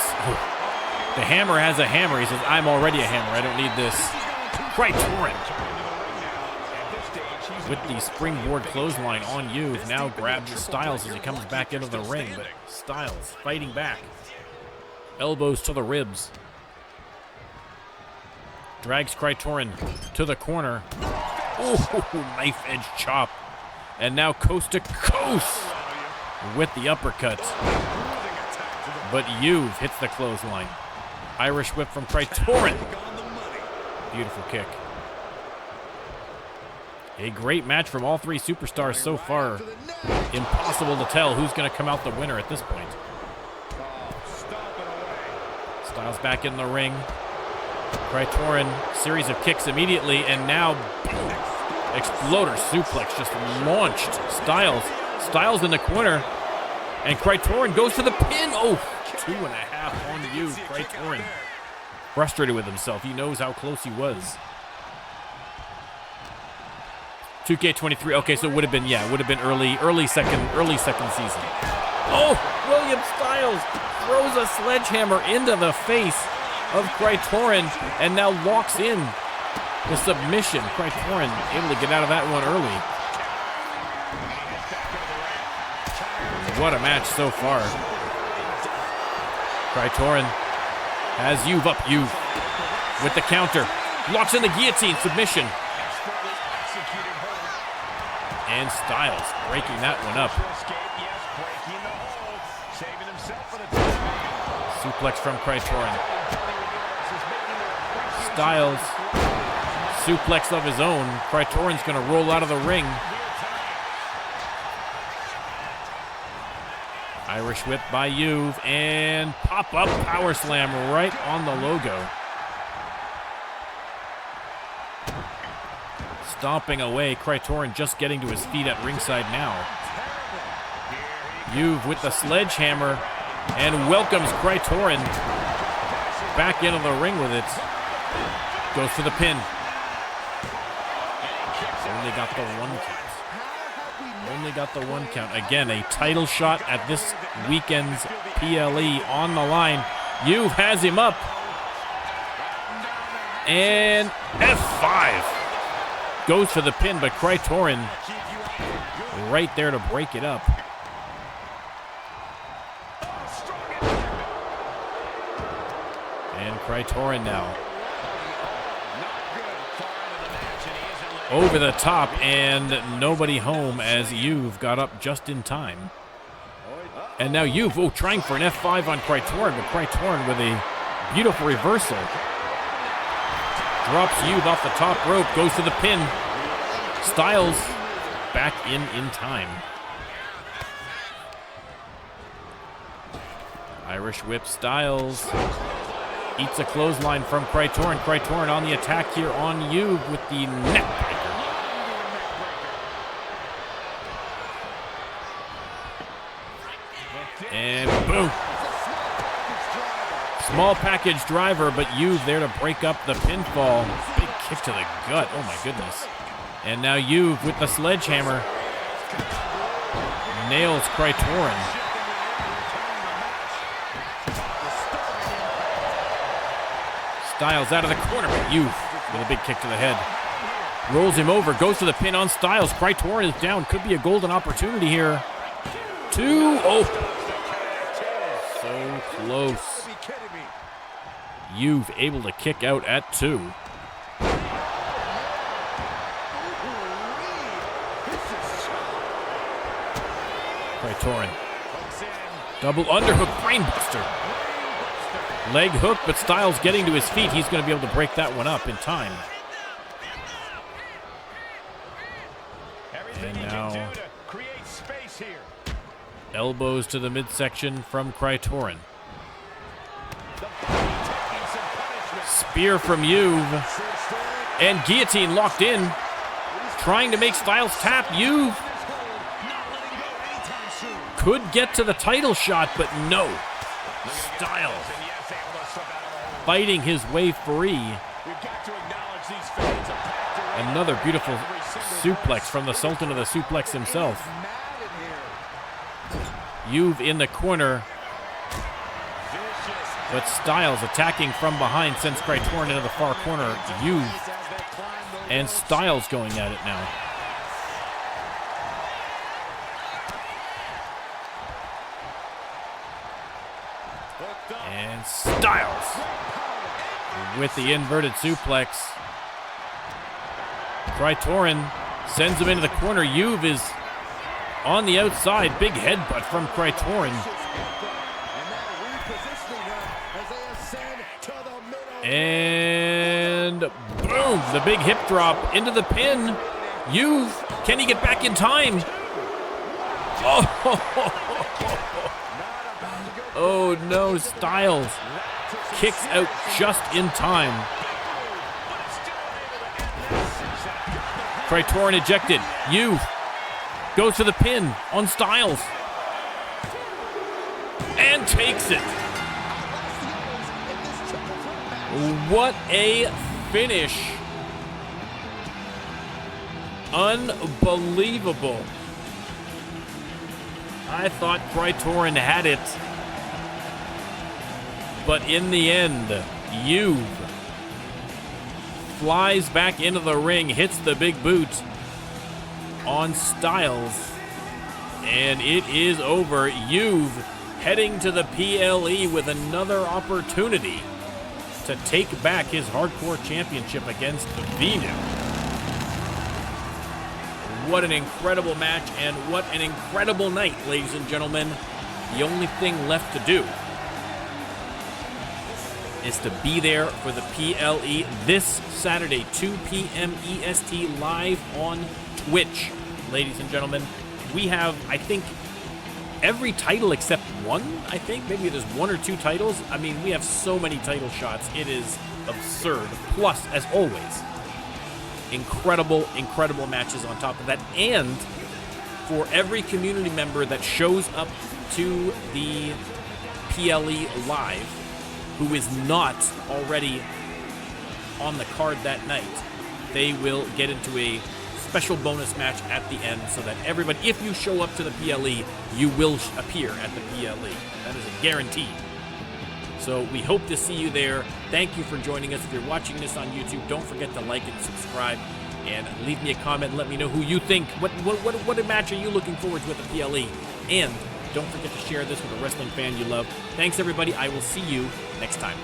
The hammer has a hammer. He says, I'm already a hammer. I don't need this. Krytorin. With the springboard clothesline on Juve. Now grabs Styles as he comes back into the ring. But Styles fighting back. Elbows to the ribs. Drags Krytorin to the corner. Oh, knife edge chop. And now coast to coast with the uppercut. But Juve hits the clothesline. Irish whip from Krytorin. Beautiful kick. A great match from all three superstars so far. Impossible to tell who's going to come out the winner at this point. Styles back in the ring. Krytorin, series of kicks immediately, and now boom, exploder suplex just launched. Styles in the corner, and Krytorin goes to the pin. Oh, 2.5 on you, Krytorin. Frustrated with himself. He knows how close he was. 2K23. Okay, so it would have been early second season. Oh, William Styles throws a sledgehammer into the face of Krytorin and now locks in the submission. Krytorin able to get out of that one early. What a match so far. Krytorin has Juve up. Juve with the counter. Locks in the guillotine submission. And Styles breaking that one up. Suplex from Krytorin. Styles, suplex of his own. Krytorin's going to roll out of the ring. Irish whip by Juve, and pop-up power slam right on the logo. Stomping away, Krytorin just getting to his feet at ringside now. Juve with the sledgehammer, and welcomes Krytorin back into the ring with it. Goes for the pin. Only got the one count. Only got the one count. Again, a title shot at this weekend's PLE on the line. Juve has him up. And F5. Goes for the pin, but Krytorin right there to break it up. And Krytorin now. Over the top, and nobody home as Juve got up just in time. And now Juve, trying for an F5 on Krytorin, but Krytorin with a beautiful reversal. Drops Juve off the top rope, goes to the pin. Styles back in time. Irish whip Styles. Eats a clothesline from Krytorin. Krytorin on the attack here on Juve with the neck breaker. And boom. Small package driver, but Juve there to break up the pinfall. Big kick to the gut. Oh, my goodness. And now Juve with the sledgehammer. Nails Krytorin. Styles out of the corner, but Juve with a big kick to the head. Rolls him over, goes to the pin on Styles. Krytorin is down. Could be a golden opportunity here. 2. Oh. So close. Juve able to kick out at 2. Krytorin. Double underhook brainbuster. Leg hook, but Styles getting to his feet. He's going to be able to break that one up in time. And now elbows to the midsection from Krytorin. Spear from Juve. And guillotine locked in. Trying to make Styles tap. Juve could get to the title shot, but no. Styles fighting his way free. Another beautiful suplex from the Sultan of the Suplex himself. Juve in the corner, but Styles attacking from behind sends Krytorin into the far corner. Juve and Styles going at it now. And Styles with the inverted suplex. Krytorin sends him into the corner. Juve is on the outside. Big headbutt from Krytorin. And boom, the big hip drop into the pin. Juve, can he get back in time? Oh no, Styles kicks out just in time. Krytorin ejected. Juve goes to the pin on Styles and takes it. What a finish. Unbelievable. I thought Krytorin had it, but in the end, Juve flies back into the ring, hits the big boot on Styles, and it is over. Juve heading to the PLE with another opportunity to take back his hardcore championship against Windham. What an incredible match and what an incredible night, ladies and gentlemen. The only thing left to do is to be there for the PLE this Saturday, 2 p.m. EST, live on Twitch. Ladies and gentlemen, we have, I think, every title except one, I think. Maybe there's 1 or 2 titles. I mean, we have so many title shots. It is absurd. Plus, as always, incredible matches on top of that. And for every community member that shows up to the PLE live who is not already on the card that night, they will get into a special bonus match at the end so that everybody, if you show up to the PLE, you will appear at the PLE. That is a guarantee. So we hope to see you there. Thank you for joining us. If you're watching this on YouTube, don't forget to like and subscribe and leave me a comment and let me know who you think. What match are you looking forward to at the PLE? And don't forget to share this with a wrestling fan you love. Thanks, everybody. I will see you next time.